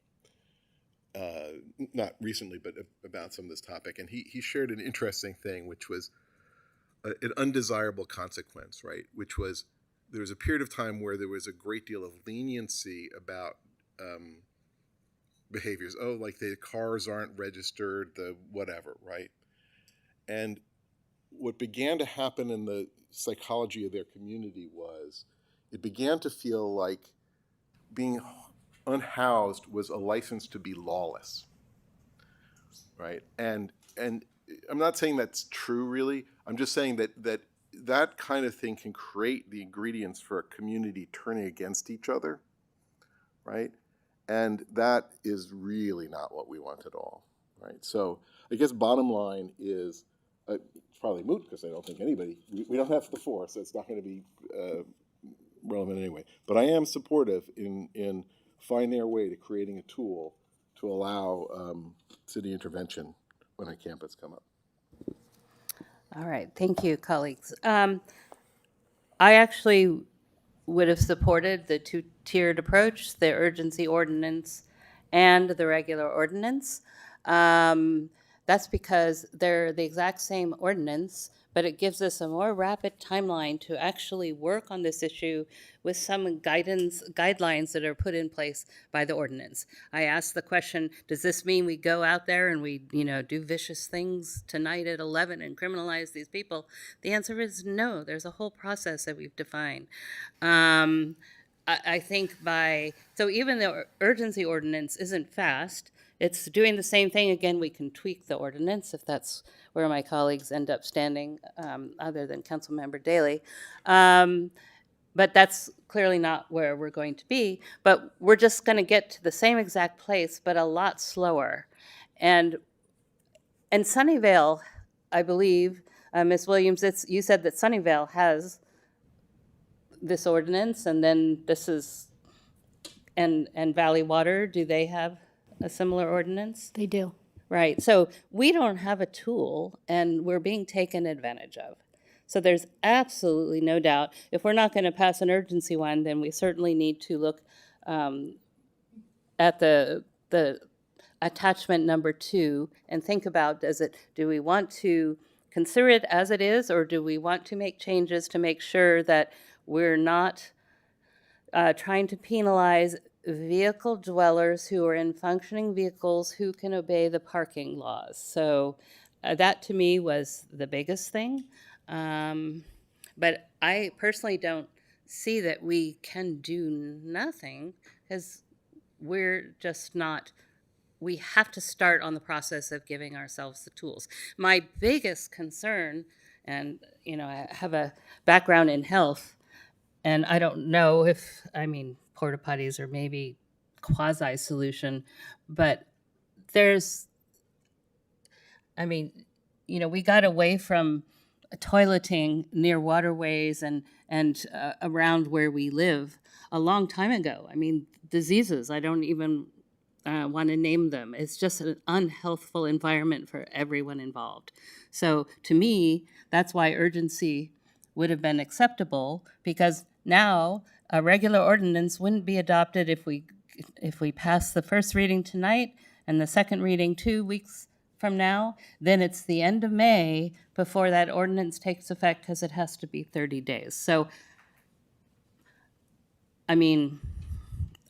Speaker 6: not recently, but about some of this topic, and he shared an interesting thing, which was an undesirable consequence, right? Which was there was a period of time where there was a great deal of leniency about behaviors. Oh, like the cars aren't registered, the whatever, right? And what began to happen in the psychology of their community was it began to feel like being unhoused was a license to be lawless, right? And I'm not saying that's true, really. I'm just saying that kind of thing can create the ingredients for a community turning against each other, right? And that is really not what we want at all, right? So I guess bottom line is, it's probably moot because I don't think we don't have the force, so it's not going to be relevant anyway. But I am supportive in finding our way to creating a tool to allow city intervention when a campus come up.
Speaker 1: All right, thank you, colleagues. I actually would have supported the two-tiered approach, the urgency ordinance and the regular ordinance. That's because they're the exact same ordinance, but it gives us a more rapid timeline to actually work on this issue with some guidelines that are put in place by the ordinance. I asked the question, does this mean we go out there and we, do vicious things tonight at 11 and criminalize these people? The answer is no. There's a whole process that we've defined. I think so even the urgency ordinance isn't fast, it's doing the same thing. Again, we can tweak the ordinance if that's where my colleagues end up standing, other than Councilmember Daley. But that's clearly not where we're going to be. But we're just going to get to the same exact place, but a lot slower. And Sunnyvale, I believe, Ms. Williams, you said that Sunnyvale has this ordinance, and then this is, and Valley Water, do they have a similar ordinance?
Speaker 10: They do.
Speaker 1: Right. So we don't have a tool, and we're being taken advantage of. So there's absolutely no doubt. If we're not going to pass an urgency one, then we certainly need to look at the attachment number 2 and think about, do we want to consider it as it is, or do we want to make changes to make sure that we're not trying to penalize vehicle dwellers who are in functioning vehicles who can obey the parking laws? So that to me was the biggest thing. But I personally don't see that we can do nothing because we're just not, we have to start on the process of giving ourselves the tools. My biggest concern, and I have a background in health, and I don't know if, porta potties are maybe quasi solution, but there's, we got away from toileting near waterways and around where we live a long time ago. Diseases, I don't even want to name them. It's just an unhealthful environment for everyone involved. So to me, that's why urgency would have been acceptable, because now a regular ordinance wouldn't be adopted if we pass the first reading tonight and the second reading 2 weeks from now. Then it's the end of May before that ordinance takes effect, because it has to be 30 days. So,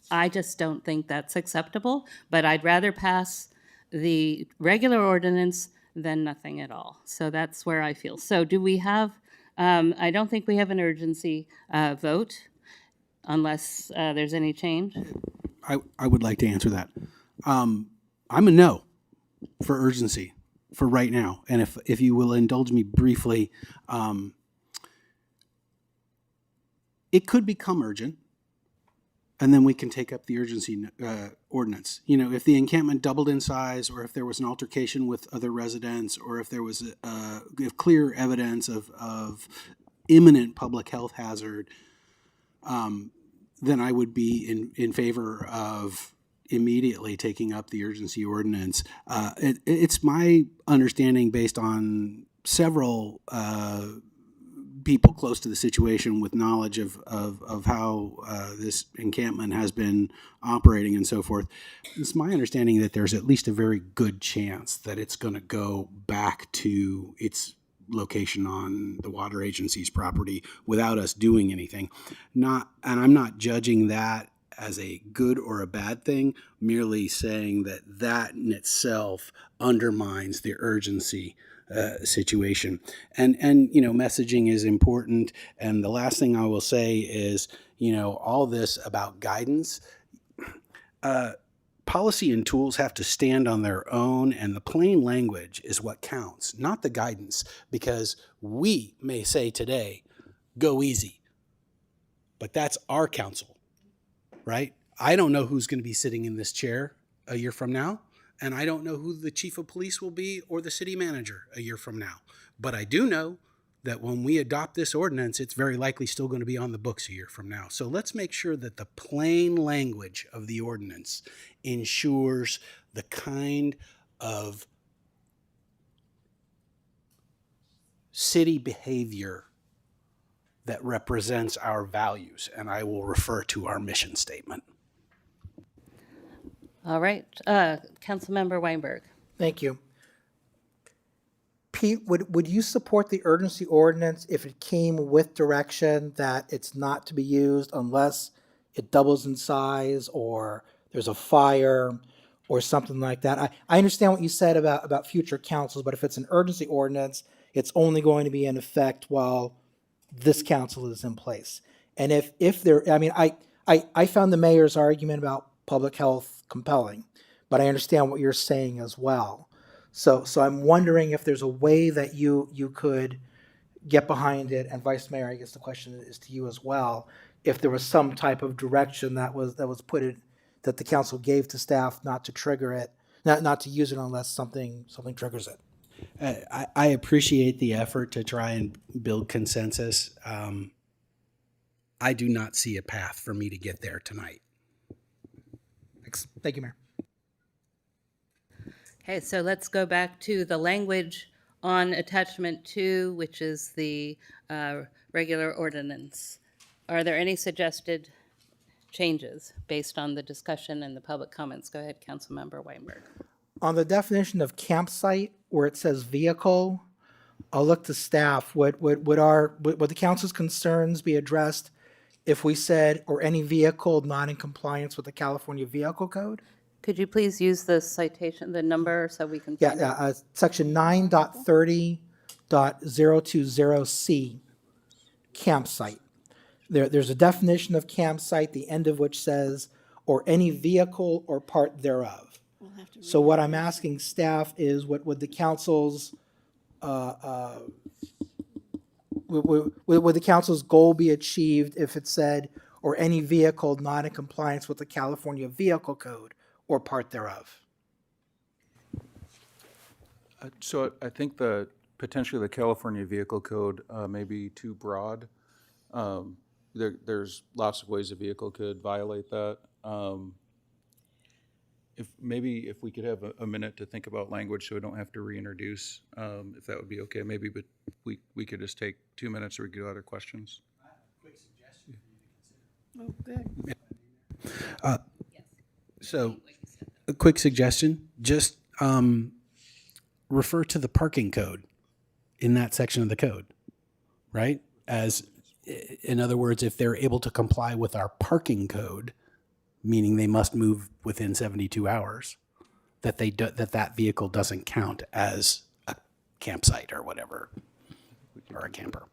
Speaker 1: I just don't think that's acceptable, but I'd rather pass the regular ordinance than nothing at all. So that's where I feel. So do we have, I don't think we have an urgency vote unless there's any change.
Speaker 11: I would like to answer that. I'm a no for urgency for right now. And if you will indulge me briefly, it could become urgent, and then we can take up the urgency ordinance. If the encampment doubled in size, or if there was an altercation with other residents, or if there was if clear evidence of imminent public health hazard, then I would be in favor of immediately taking up the urgency ordinance. It's my understanding, based on several people close to the situation with knowledge of how this encampment has been operating and so forth, it's my understanding that there's at least a very good chance that it's going to go back to its location on the water agency's property without us doing anything. And I'm not judging that as a good or a bad thing, merely saying that in itself undermines the urgency situation. And messaging is important. And the last thing I will say is, all this about guidance, policy and tools have to stand on their own, and the plain language is what counts, not the guidance, because we may say today, go easy, but that's our counsel, right? I don't know who's going to be sitting in this chair a year from now, and I don't know who the chief of police will be or the city manager a year from now. But I do know that when we adopt this ordinance, it's very likely still going to be on the books a year from now. So let's make sure that the plain language of the ordinance ensures the kind of city behavior that represents our values. And I will refer to our mission statement.
Speaker 1: All right, Councilmember Weinberg.
Speaker 8: Thank you. Pete, would you support the urgency ordinance if it came with direction that it's not to be used unless it doubles in size, or there's a fire or something like that? I understand what you said about future councils, but if it's an urgency ordinance, it's only going to be in effect while this council is in place. And if there, I found the mayor's argument about public health compelling, but I understand what you're saying as well. So I'm wondering if there's a way that you could get behind it, and Vice Mayor, I guess the question is to you as well, if there was some type of direction that was put in, that the council gave to staff not to trigger it, not to use it unless something triggers it.
Speaker 11: I appreciate the effort to try and build consensus. I do not see a path for me to get there tonight.
Speaker 8: Thank you, Mayor.
Speaker 1: Okay, so let's go back to the language on attachment 2, which is the regular ordinance. Are there any suggested changes based on the discussion and the public comments? Go ahead, Councilmember Weinberg.
Speaker 8: On the definition of campsite, where it says vehicle, I'll look to staff. Would the council's concerns be addressed if we said, or any vehicle not in compliance with the California Vehicle Code?
Speaker 1: Could you please use the citation, the number, so we can find it?
Speaker 8: Section 9.30.020C, campsite. There's a definition of campsite, the end of which says, or any vehicle or part thereof. So what I'm asking staff is, what would the council's, would the council's goal be achieved if it said, or any vehicle not in compliance with the California Vehicle Code or part thereof?
Speaker 12: So I think potentially the California Vehicle Code may be too broad. There's lots of ways a vehicle could violate that. If we could have a minute to think about language so we don't have to reintroduce, if that would be okay. Maybe, but we could just take 2 minutes or we could do other questions.
Speaker 2: Oh, good.
Speaker 11: So, a quick suggestion, just refer to the parking code in that section of the code, right? As, in other words, if they're able to comply with our parking code, meaning they must move within 72 hours, that that vehicle doesn't count as a campsite or whatever, or a camper.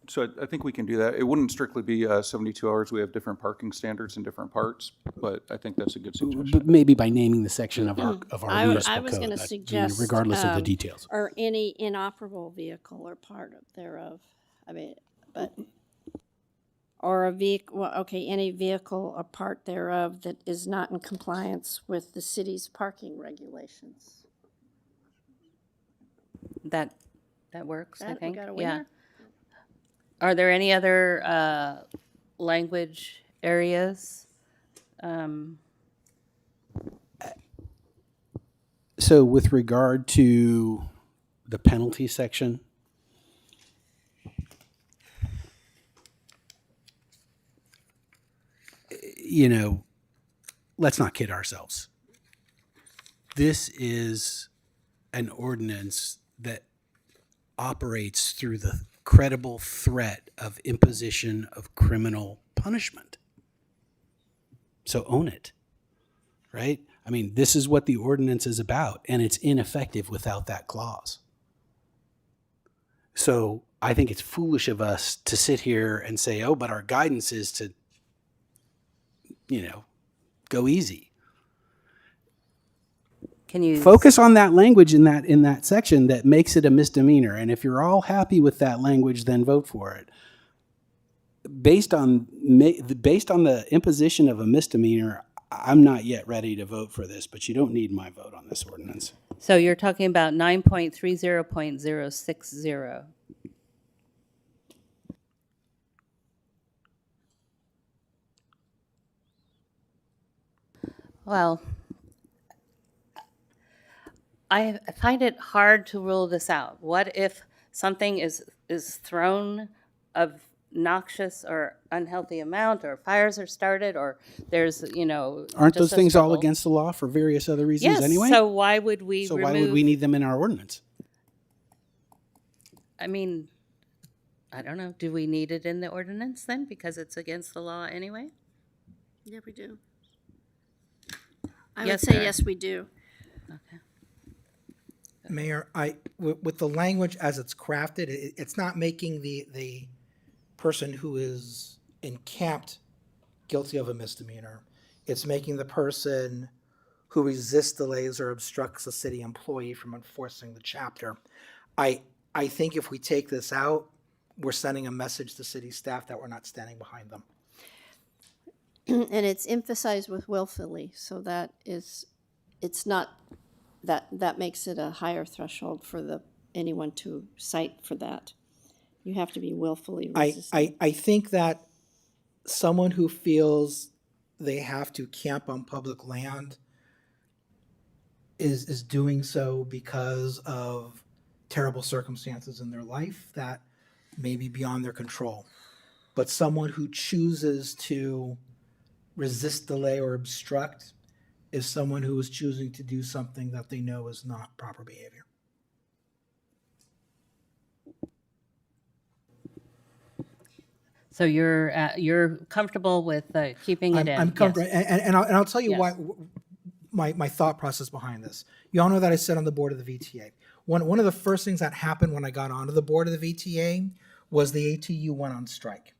Speaker 12: So I think we can do that. It wouldn't strictly be 72 hours. We have different parking standards in different parts, but I think that's a good suggestion.
Speaker 11: But maybe by naming the section of our municipal
Speaker 2: I was
Speaker 11: code,
Speaker 2: going to
Speaker 11: that,
Speaker 2: suggest,
Speaker 11: regardless of the details.
Speaker 2: or any inoperable vehicle or part thereof. I mean, but or a vehicle. Well, okay, any vehicle or part thereof that is not in compliance with the city's parking regulations.
Speaker 1: That works, I
Speaker 2: We
Speaker 1: think.
Speaker 2: got a
Speaker 1: Yeah.
Speaker 2: winner?
Speaker 1: Are there any other language areas?
Speaker 11: So with regard to the penalty section, let's not kid ourselves. This is an ordinance that operates through the credible threat of imposition of criminal punishment. So own it, right? I mean, this is what the ordinance is about, and it's ineffective without that clause. So I think it's foolish of us to sit here and say, oh, but our guidance is to, go easy.
Speaker 1: Can you
Speaker 11: focus on that language in that section that makes it a misdemeanor? And if you're all happy with that language, then vote for it. Based on the imposition of a misdemeanor, I'm not yet ready to vote for this, but you don't need my vote on this ordinance.
Speaker 1: So you're talking about 9.30.060. Well, I find it hard to rule this out. What if something is thrown of noxious or unhealthy amount, or fires are started, or there's,
Speaker 11: Aren't those
Speaker 1: just a
Speaker 11: things all
Speaker 1: struggle?
Speaker 11: against the law for various other reasons
Speaker 1: Yes,
Speaker 11: anyway?
Speaker 1: so why would we
Speaker 11: So
Speaker 1: remove?
Speaker 11: why would we need them in our ordinance?
Speaker 1: I mean, I don't know. Do we need it in the ordinance then, because it's against the law anyway?
Speaker 2: Yeah, we do. I
Speaker 1: Yes,
Speaker 2: would say
Speaker 1: sir.
Speaker 2: yes, we do.
Speaker 1: Okay.
Speaker 8: Mayor, with the language as it's crafted, it's not making the person who is encamped guilty of a misdemeanor. It's making the person who resists, delays, or obstructs a city employee from enforcing the chapter. I think if we take this out, we're sending a message to city staff that we're not standing behind them.
Speaker 2: And it's emphasized with willfully, so it's not, that makes it a higher threshold for anyone to cite for that. You have to be willfully resistant.
Speaker 8: I think that someone who feels they have to camp on public land is doing so because of terrible circumstances in their life that may be beyond their control. But someone who chooses to resist, delay, or obstruct is someone who is choosing to do something that they know is not proper behavior.
Speaker 1: So you're comfortable with keeping it in?
Speaker 8: I'm comfortable,
Speaker 1: Yes.
Speaker 8: and I'll tell you
Speaker 1: Yes.
Speaker 8: why my thought process behind this. You all know that I sit on the board of the VTA. One of the first things that happened when I got onto the board of the VTA was the ATU went on strike.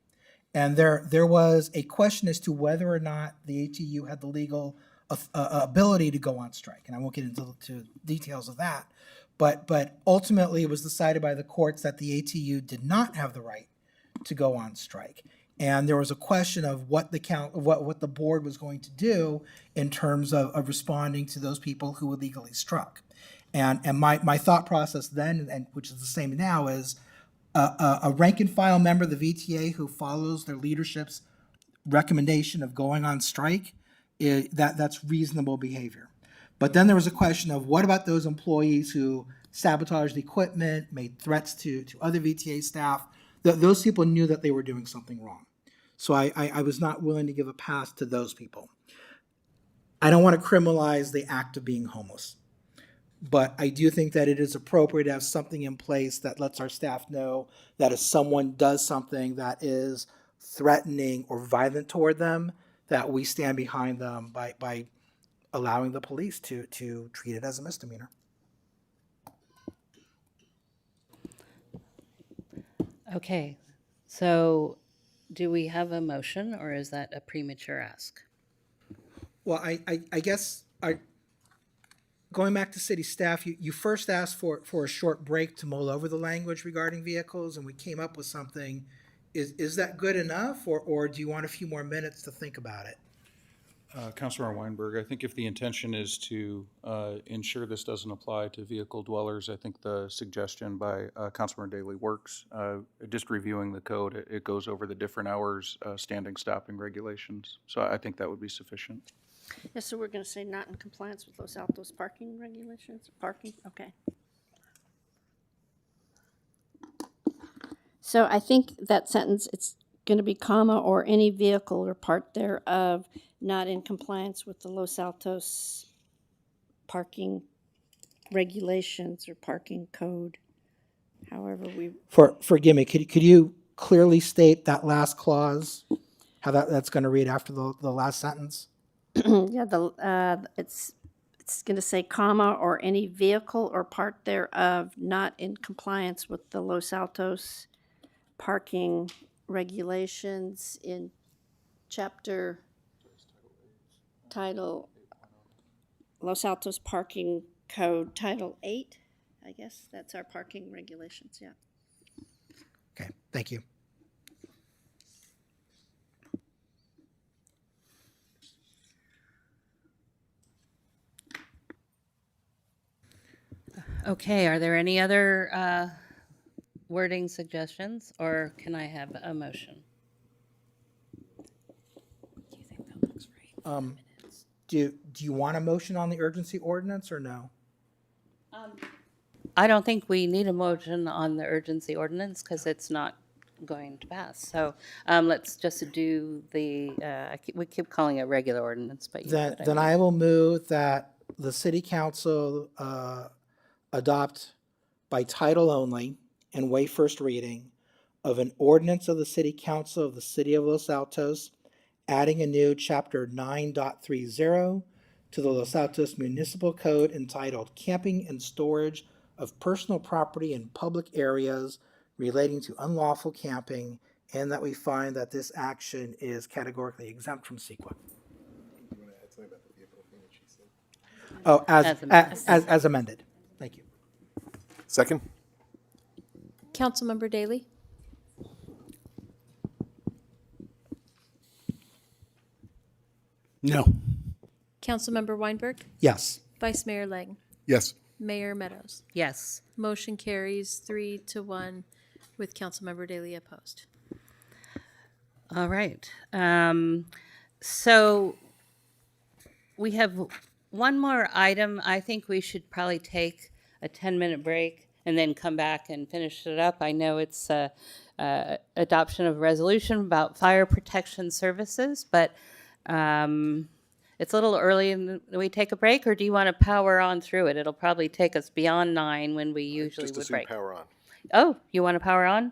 Speaker 8: And there was a question as to whether or not the ATU had the legal ability to go on strike. And I won't get into details of that. But ultimately, it was decided by the courts that the ATU did not have the right to go on strike. And there was a question of what the board was going to do in terms of responding to those people who illegally struck. And my thought process then, and which is the same now, is a rank and file member of the VTA who follows their leadership's recommendation of going on strike, that's reasonable behavior. But then there was a question of what about those employees who sabotaged equipment, made threats to other VTA staff? Those people knew that they were doing something wrong. So I was not willing to give a pass to those people. I don't want to criminalize the act of being homeless. But I do think that it is appropriate to have something in place that lets our staff know that if someone does something that is threatening or violent toward them, that we stand behind them by allowing the police to treat it as a misdemeanor.
Speaker 1: Okay, so do we have a motion, or is that a premature ask?
Speaker 8: Well, I guess going back to city staff, you first asked for a short break to mull over the language regarding vehicles, and we came up with something. Is that good enough, or do you want a few more minutes to think about it?
Speaker 12: Councilmember Weinberg, I think if the intention is to ensure this doesn't apply to vehicle dwellers, I think the suggestion by Councilmember Daley works. Just reviewing the code, it goes over the different hours, standing, stopping regulations. So I think that would be sufficient.
Speaker 2: Yes, so we're going to say not in compliance with Los Altos parking regulations? Parking, okay. So I think that sentence, it's going to be comma or any vehicle or part thereof not in compliance with the Los Altos parking regulations or parking code, however we...
Speaker 8: Forgive me, could you clearly state that last clause, how that's going to read after the last sentence?
Speaker 2: Yeah, it's going to say comma or any vehicle or part thereof not in compliance with the Los Altos parking regulations in chapter title Los Altos Parking Code Title 8. I guess that's our parking regulations, yeah.
Speaker 8: Okay, thank you.
Speaker 1: Okay, are there any other wording suggestions, or can I have a motion?
Speaker 8: Do you want a motion on the urgency ordinance or no?
Speaker 1: I don't think we need a motion on the urgency ordinance because it's not going to pass. So let's just do the, we keep calling it regular ordinance, but you know what
Speaker 8: Then I will move that the city council adopt by title only and waive first reading of an ordinance of the city council of the city of Los Altos, adding a new chapter 9.30 to the Los Altos Municipal Code entitled Camping and Storage of Personal Property in Public Areas Relating to Unlawful Camping, and that we find that this action is categorically exempt from CEQA. Oh, as amended. Thank you.
Speaker 6: Second?
Speaker 3: Councilmember Daley?
Speaker 11: No.
Speaker 3: Councilmember Weinberg?
Speaker 8: Yes.
Speaker 3: Vice Mayor Lang?
Speaker 6: Yes.
Speaker 3: Mayor Meadows?
Speaker 1: Yes.
Speaker 3: Motion carries 3-1 with Councilmember Daley opposed.
Speaker 1: All right. So we have one more item. I think we should probably take a 10-minute break and then come back and finish it up. I know it's adoption of resolution about fire protection services, but it's a little early and we take a break, or do you want to power on through it? It'll probably take us beyond 9 when we usually
Speaker 6: Just
Speaker 1: would
Speaker 6: assume
Speaker 1: break.
Speaker 6: power on.
Speaker 1: Oh, you want to power on?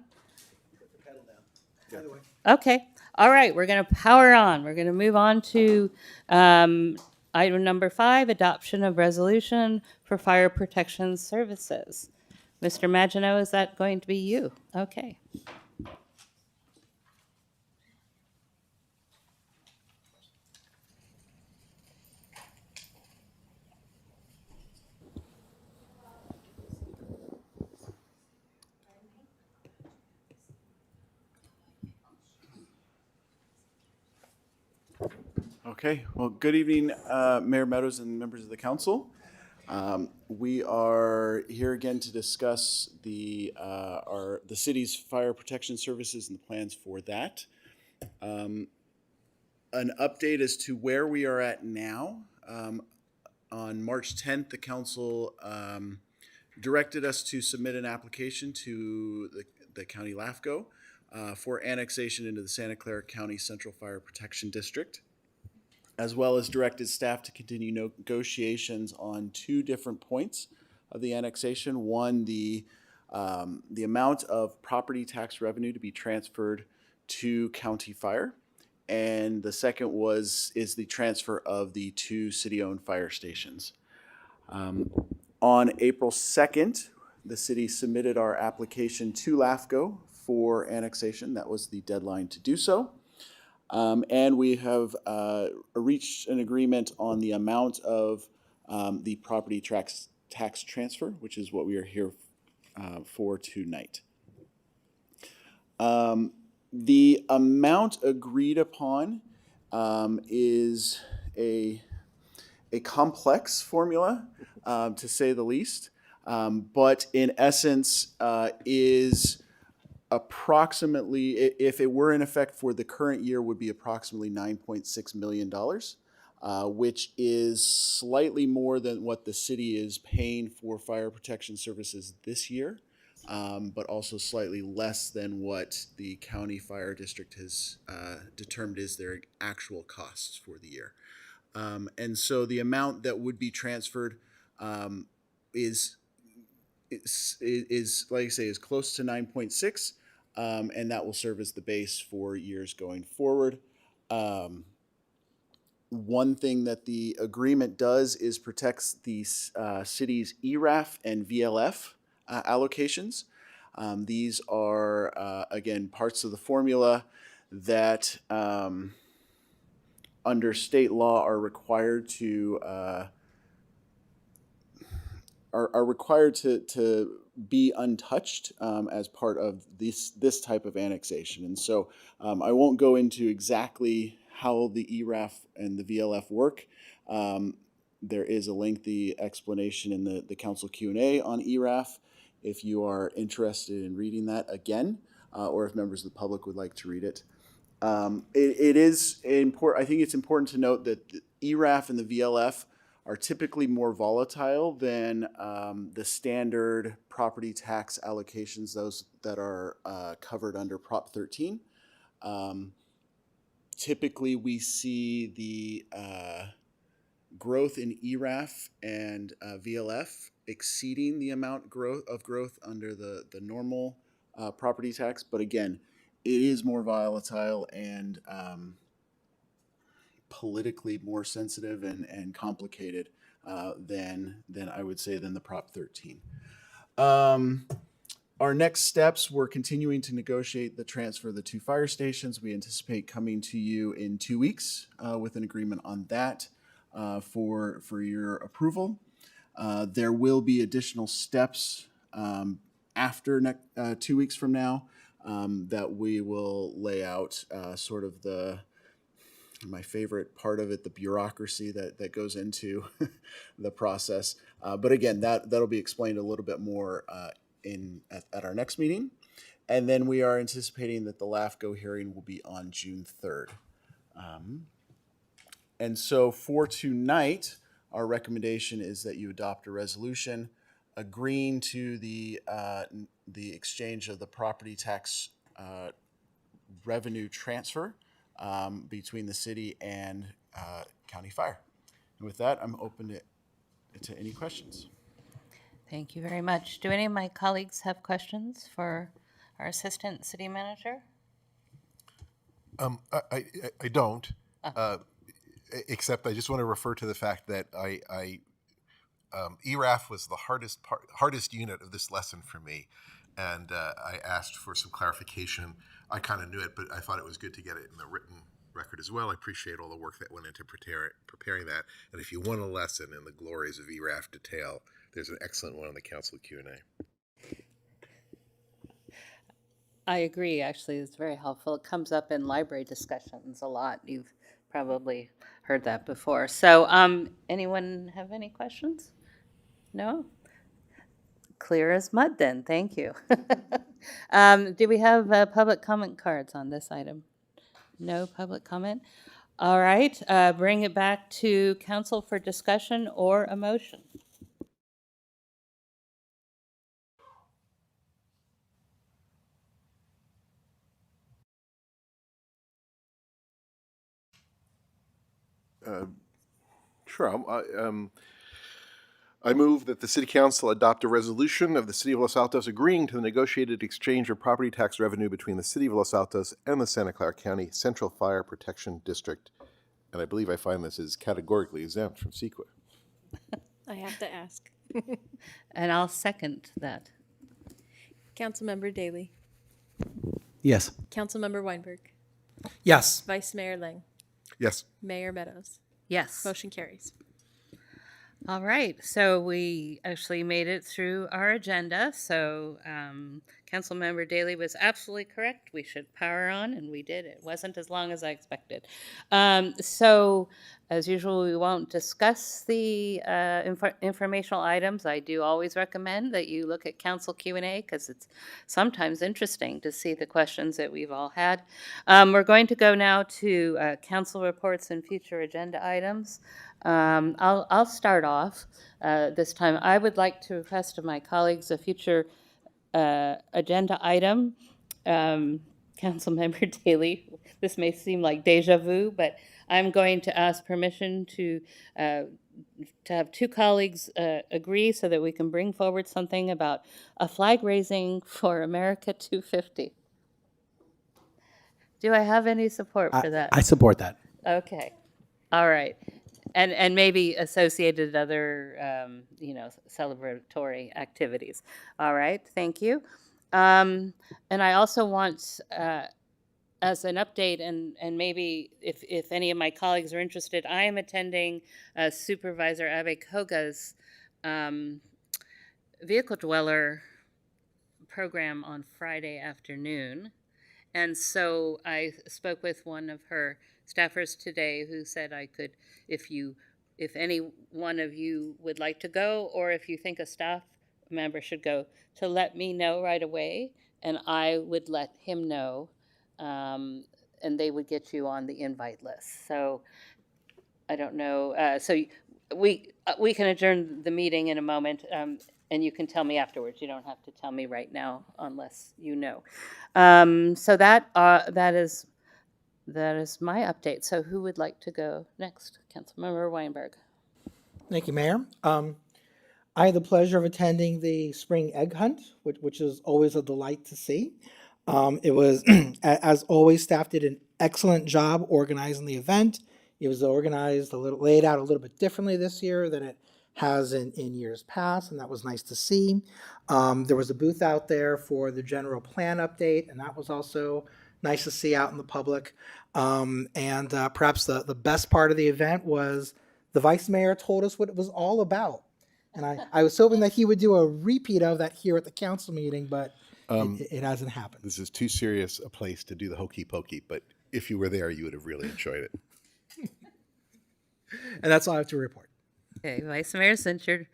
Speaker 1: Okay. All right. We're going to power on. We're going to move on to item number 5, adoption of resolution for fire protection services. Mr. Maginot, is that going to be you? Okay.
Speaker 20: Okay, well, good evening, Mayor Meadows and members of the council. We are here again to discuss the city's fire protection services and the plans for that. An update as to where we are at now. On March 10th, the council directed us to submit an application to the County LAFCO for annexation into the Santa Clara County Central Fire Protection District, as well as directed staff to continue negotiations on two different points of the annexation. One, the amount of property tax revenue to be transferred to county fire, and the second is the transfer of the two city-owned fire stations. On April 2nd, the city submitted our application to LAFCO for annexation. That was the deadline to do so. And we have reached an agreement on the amount of the property tax transfer, which is what we are here for tonight. The amount agreed upon is a complex formula, to say the least, but in essence is approximately, if it were in effect for the current year, would be approximately $9.6 million, which is slightly more than what the city is paying for fire protection services this year, but also slightly less than what the county fire district has determined is their actual costs for the year. And so the amount that would be transferred is like I say, is close to 9.6, and that will serve as the base for years going forward. One thing that the agreement does is protects the city's ERAF and VLF allocations. These are, again, parts of the formula that under state law are required to to be untouched as part of this type of annexation. And so I won't go into exactly how the ERAF and the VLF work. There is a lengthy explanation in the council Q&A on ERAF if you are interested in reading that again, or if members of the public would like to read it. It is important. I think it's important to note that the ERAF and the VLF are typically more volatile than the standard property tax allocations, those that are covered under Prop 13. Typically, we see the growth in ERAF and VLF exceeding the amount of growth under the normal property tax. But again, it is more volatile and politically more sensitive and complicated than I would say than the Prop 13. Our next steps, we're continuing to negotiate the transfer of the two fire stations. We anticipate coming to you in 2 weeks with an agreement on that for your approval. There will be additional steps after 2 weeks from now that we will lay out sort of my favorite part of it, the bureaucracy that goes into the process. But again, that'll be explained a little bit more at our next meeting. And then we are anticipating that the LAFCO hearing will be on June 3rd. And so for tonight, our recommendation is that you adopt a resolution agreeing to the exchange of the property tax revenue transfer between the city and county fire. And with that, I'm open to any questions.
Speaker 1: Thank you very much. Do any of my colleagues have questions for our Assistant City Manager?
Speaker 6: I don't, except I just want to refer to the fact that ERAF was the hardest unit of this lesson for me, and I asked for some clarification. I kind of knew it, but I thought it was good to get it in the written record as well. I appreciate all the work that went into preparing that. And if you want a lesson in the glories of ERAF detail, there's an excellent one on the council Q&A.
Speaker 1: I agree, actually, it's very helpful. It comes up in library discussions a lot. You've probably heard that before. So, anyone have any questions? No? Clear as mud then, thank you. Do we have public comment cards on this item? No public comment? All right, bring it back to council for discussion or a motion.
Speaker 6: Sure. I move that the City Council adopt a resolution of the City of Los Altos agreeing to the negotiated exchange of property tax revenue between the City of Los Altos and the Santa Clara County Central Fire Protection District. And I believe I find this is categorically exempt from CEQA.
Speaker 2: I have to ask.
Speaker 1: And I'll second that.
Speaker 21: Councilmember Daley.
Speaker 11: Yes.
Speaker 21: Councilmember Weinberg.
Speaker 8: Yes.
Speaker 21: Vice Mayor Lang.
Speaker 6: Yes.
Speaker 21: Mayor Meadows.
Speaker 1: Yes.
Speaker 21: Motion carries.
Speaker 1: All right, so we actually made it through our agenda. So Councilmember Daley was absolutely correct. We should power on, and we did. It wasn't as long as I expected. So as usual, we won't discuss the informational items. I do always recommend that you look at council Q&A because it's sometimes interesting to see the questions that we've all had. We're going to go now to council reports and future agenda items. I'll start off this time. I would like to request of my colleagues a future agenda item. Councilmember Daley, this may seem like deja vu, but I'm going to ask permission to have two colleagues agree so that we can bring forward something about a flag raising for America 250. Do I have any support for that?
Speaker 11: I support that.
Speaker 1: Okay. All right. And maybe associated other, celebratory activities. All right, thank you. And I also want, as an update, and maybe if any of my colleagues are interested, I am attending Supervisor Abe Koga's vehicle dweller program on Friday afternoon. And so I spoke with one of her staffers today who said I could, if any one of you would like to go, or if you think a staff member should go, to let me know right away, and I would let him know, and they would get you on the invite list. So I don't know. So we can adjourn the meeting in a moment, and you can tell me afterwards. You don't have to tell me right now unless you know. So that is my update. So who would like to go next? Councilmember Weinberg.
Speaker 8: Thank you, Mayor. I had the pleasure of attending the spring egg hunt, which is always a delight to see. It was, as always, staff did an excellent job organizing the event. It was organized laid out a little bit differently this year than it has in years past, and that was nice to see. There was a booth out there for the general plan update, and that was also nice to see out in the public. And perhaps the best part of the event was the vice mayor told us what it was all about. And I was hoping that he would do a repeat of that here at the council meeting, but it hasn't happened.
Speaker 6: This is too serious a place to do the hokey pokey, but if you were there, you would have really enjoyed it.
Speaker 8: And that's all I have to report.
Speaker 1: Okay, Vice Mayor, since you're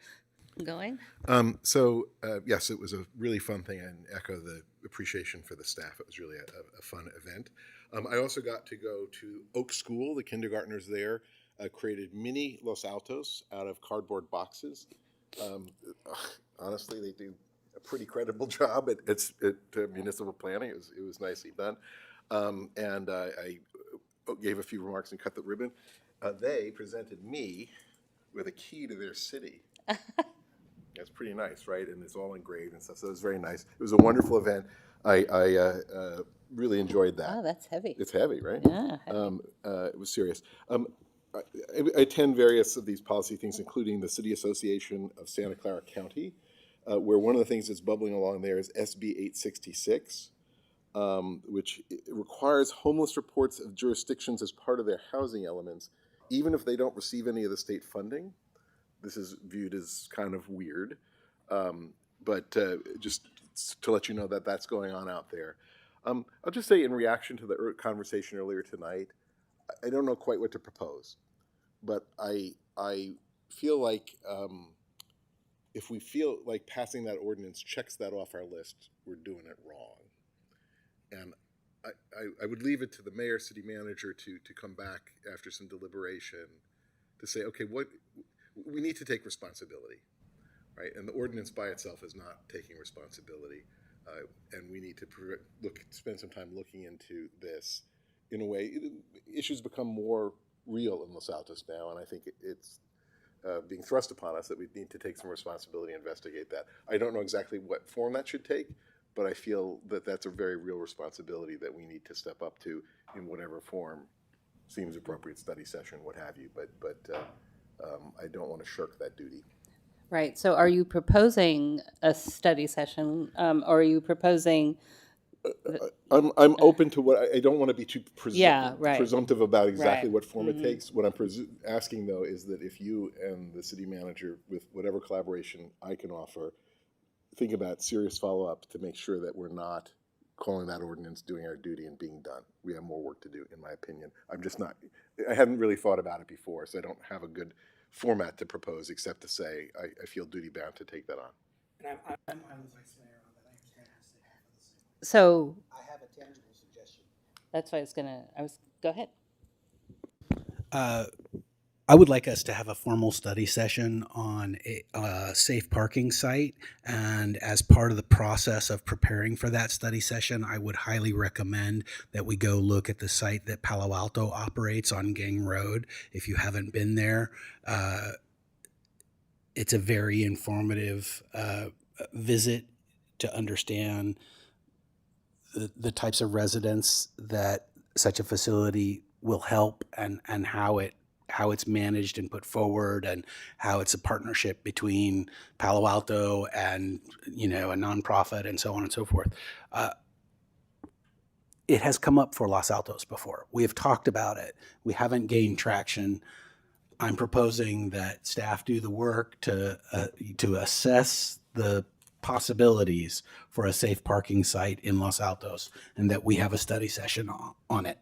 Speaker 1: going.
Speaker 6: Yes, it was a really fun thing, and echo the appreciation for the staff. It was really a fun event. I also got to go to Oak School. The kindergartners there created mini Los Altos out of cardboard boxes. Honestly, they do a pretty credible job at municipal planning. It was nicely done. And I gave a few remarks and cut the ribbon. They presented me with a key to their city. It's pretty nice, right? And it's all engraved and stuff, so it was very nice. It was a wonderful event. I really enjoyed that.
Speaker 1: Oh, that's heavy.
Speaker 6: It's heavy, right?
Speaker 1: Yeah. Heavy.
Speaker 6: It was serious. I attend various of these policy things, including the City Association of Santa Clara County, where one of the things that's bubbling along there is SB 866, which requires homeless reports of jurisdictions as part of their housing elements, even if they don't receive any of the state funding. This is viewed as kind of weird, but just to let you know that that's going on out there. I'll just say in reaction to the conversation earlier tonight, I don't know quite what to propose, but I feel like if we feel like passing that ordinance checks that off our list, we're doing it wrong. And I would leave it to the mayor, city manager to come back after some deliberation to say, okay, what we need to take responsibility, right? And the ordinance by itself is not taking responsibility, and we need to spend some time looking into this in a way. Issues become more real in Los Altos now, and I think it's being thrust upon us that we need to take some responsibility and investigate that. I don't know exactly what form that should take, but I feel that that's a very real responsibility that we need to step up to in whatever form seems appropriate, study session, what have you. But I don't want to shirk that duty.
Speaker 1: Right. So are you proposing a study session, or are you proposing?
Speaker 6: I'm open to what I don't want to be too
Speaker 1: Right.
Speaker 6: presumptive about exactly
Speaker 1: Right.
Speaker 6: what form it takes. What I'm asking, though, is that if you and the city manager, with whatever collaboration I can offer, think about serious follow-up to make sure that we're not calling that ordinance, doing our duty, and being done. We have more work to do, in my opinion. I hadn't really thought about it before, so I don't have a good format to propose except to say I feel duty-bound to take that on.
Speaker 8: And I'm the vice mayor on that. I understand you're saying.
Speaker 1: So
Speaker 8: I have a tangible suggestion.
Speaker 1: that's why go ahead.
Speaker 11: I would like us to have a formal study session on a safe parking site. And as part of the process of preparing for that study session, I would highly recommend that we go look at the site that Palo Alto operates on Gang Road. If you haven't been there, it's a very informative visit to understand the types of residents that such a facility will help, and how it's managed and put forward, and how it's a partnership between Palo Alto and a nonprofit and so on and so forth. It has come up for Los Altos before. We have talked about it. We haven't gained traction. I'm proposing that staff do the work to assess the possibilities for a safe parking site in Los Altos, and that we have a study session on it.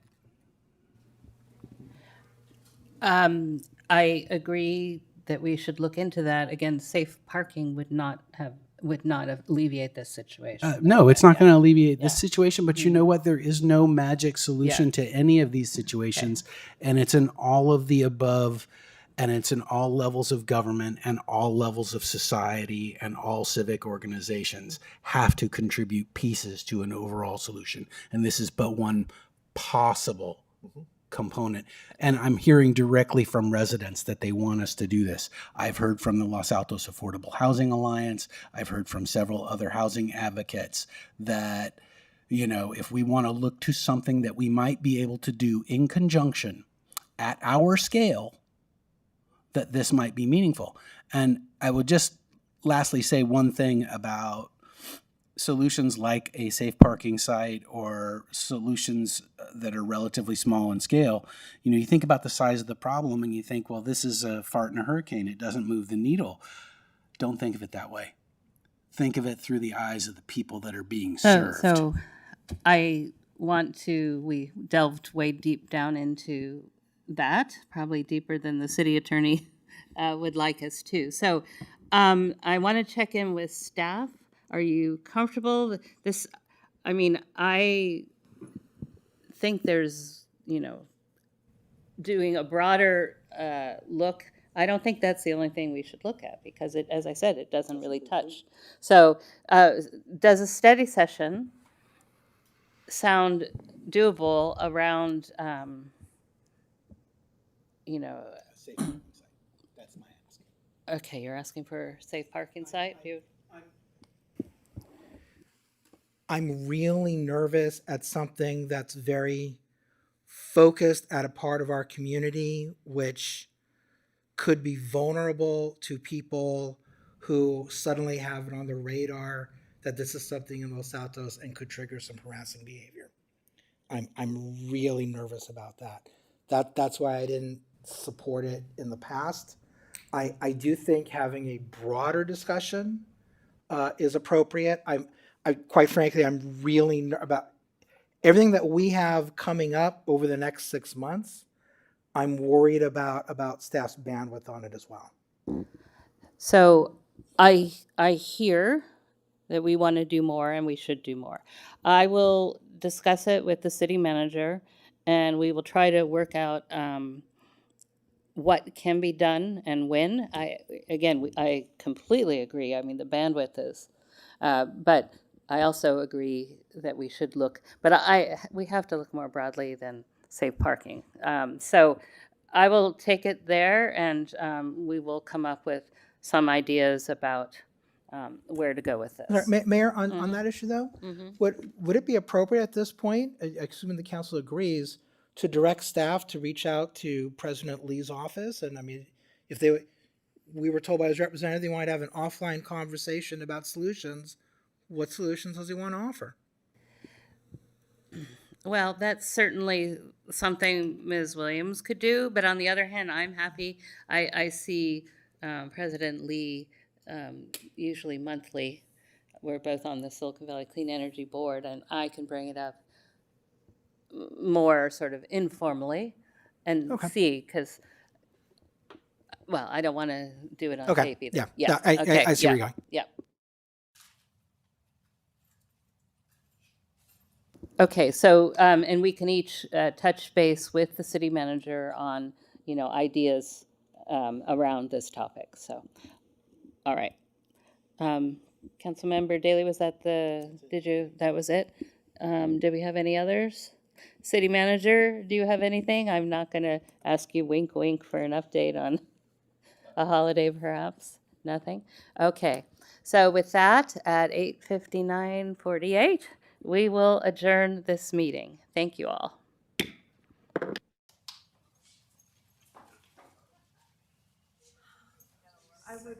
Speaker 1: I agree that we should look into that. Again, safe parking would not alleviate this situation.
Speaker 11: No, it's not going to alleviate this situation, but you know what? There is no magic solution to any of these situations, and it's in all of the above, and it's in all levels of government and all levels of society, and all civic organizations have to contribute pieces to an overall solution. And this is but one possible component. And I'm hearing directly from residents that they want us to do this. I've heard from the Los Altos Affordable Housing Alliance. I've heard from several other housing advocates that, if we want to look to something that we might be able to do in conjunction at our scale, that this might be meaningful. And I would just lastly say one thing about solutions like a safe parking site, or solutions that are relatively small in scale. You think about the size of the problem and you think, well, this is a fart in a hurricane. It doesn't move the needle. Don't think of it that way. Think of it through the eyes of the people that are being served.
Speaker 1: So we delved way deep down into that, probably deeper than the city attorney would like us to. So I want to check in with staff. Are you comfortable? I think there's, doing a broader look. I don't think that's the only thing we should look at, because as I said, it doesn't really touch. So does a study session sound doable around,
Speaker 8: Safe parking site. That's my ask.
Speaker 1: Okay, you're asking for a safe parking site?
Speaker 8: I'm really nervous at something that's very focused at a part of our community, which could be vulnerable to people who suddenly have it on their radar that this is something in Los Altos and could trigger some harassing behavior. I'm really nervous about that. That's why I didn't support it in the past. I do think having a broader discussion is appropriate. Quite frankly, I'm really about everything that we have coming up over the next 6 months. I'm worried about staff's bandwidth on it as well.
Speaker 1: So I hear that we want to do more and we should do more. I will discuss it with the city manager, and we will try to work out what can be done and when. I completely agree. I mean, the bandwidth is, but I also agree that we should look, but we have to look more broadly than safe parking. So I will take it there, and we will come up with some ideas about where to go with this.
Speaker 8: Mayor, on that issue though, would it be appropriate at this point, assuming the council agrees, to direct staff to reach out to President Lee's office? And I mean, if we were told by his representative he wanted to have an offline conversation about solutions, what solutions does he want to offer?
Speaker 1: Well, that's certainly something Ms. Williams could do, but on the other hand, I'm happy. I see President Lee usually monthly. We're both on the Silicon Valley Clean Energy Board, and I can bring it up more sort of informally and see, because, well, I don't want to do it on tape either.
Speaker 8: Yeah, I see where you're going.
Speaker 1: Yeah. Okay, so, and we can each touch base with the city manager on, ideas around this topic, so, all right. Councilmember Daley, was that that was it? Did we have any others? City manager, do you have anything? I'm not gonna ask you wink, wink for an update on a holiday perhaps? Nothing? Okay, so with that, at 8:59:48, we will adjourn this meeting. Thank you all.
Speaker 4: I would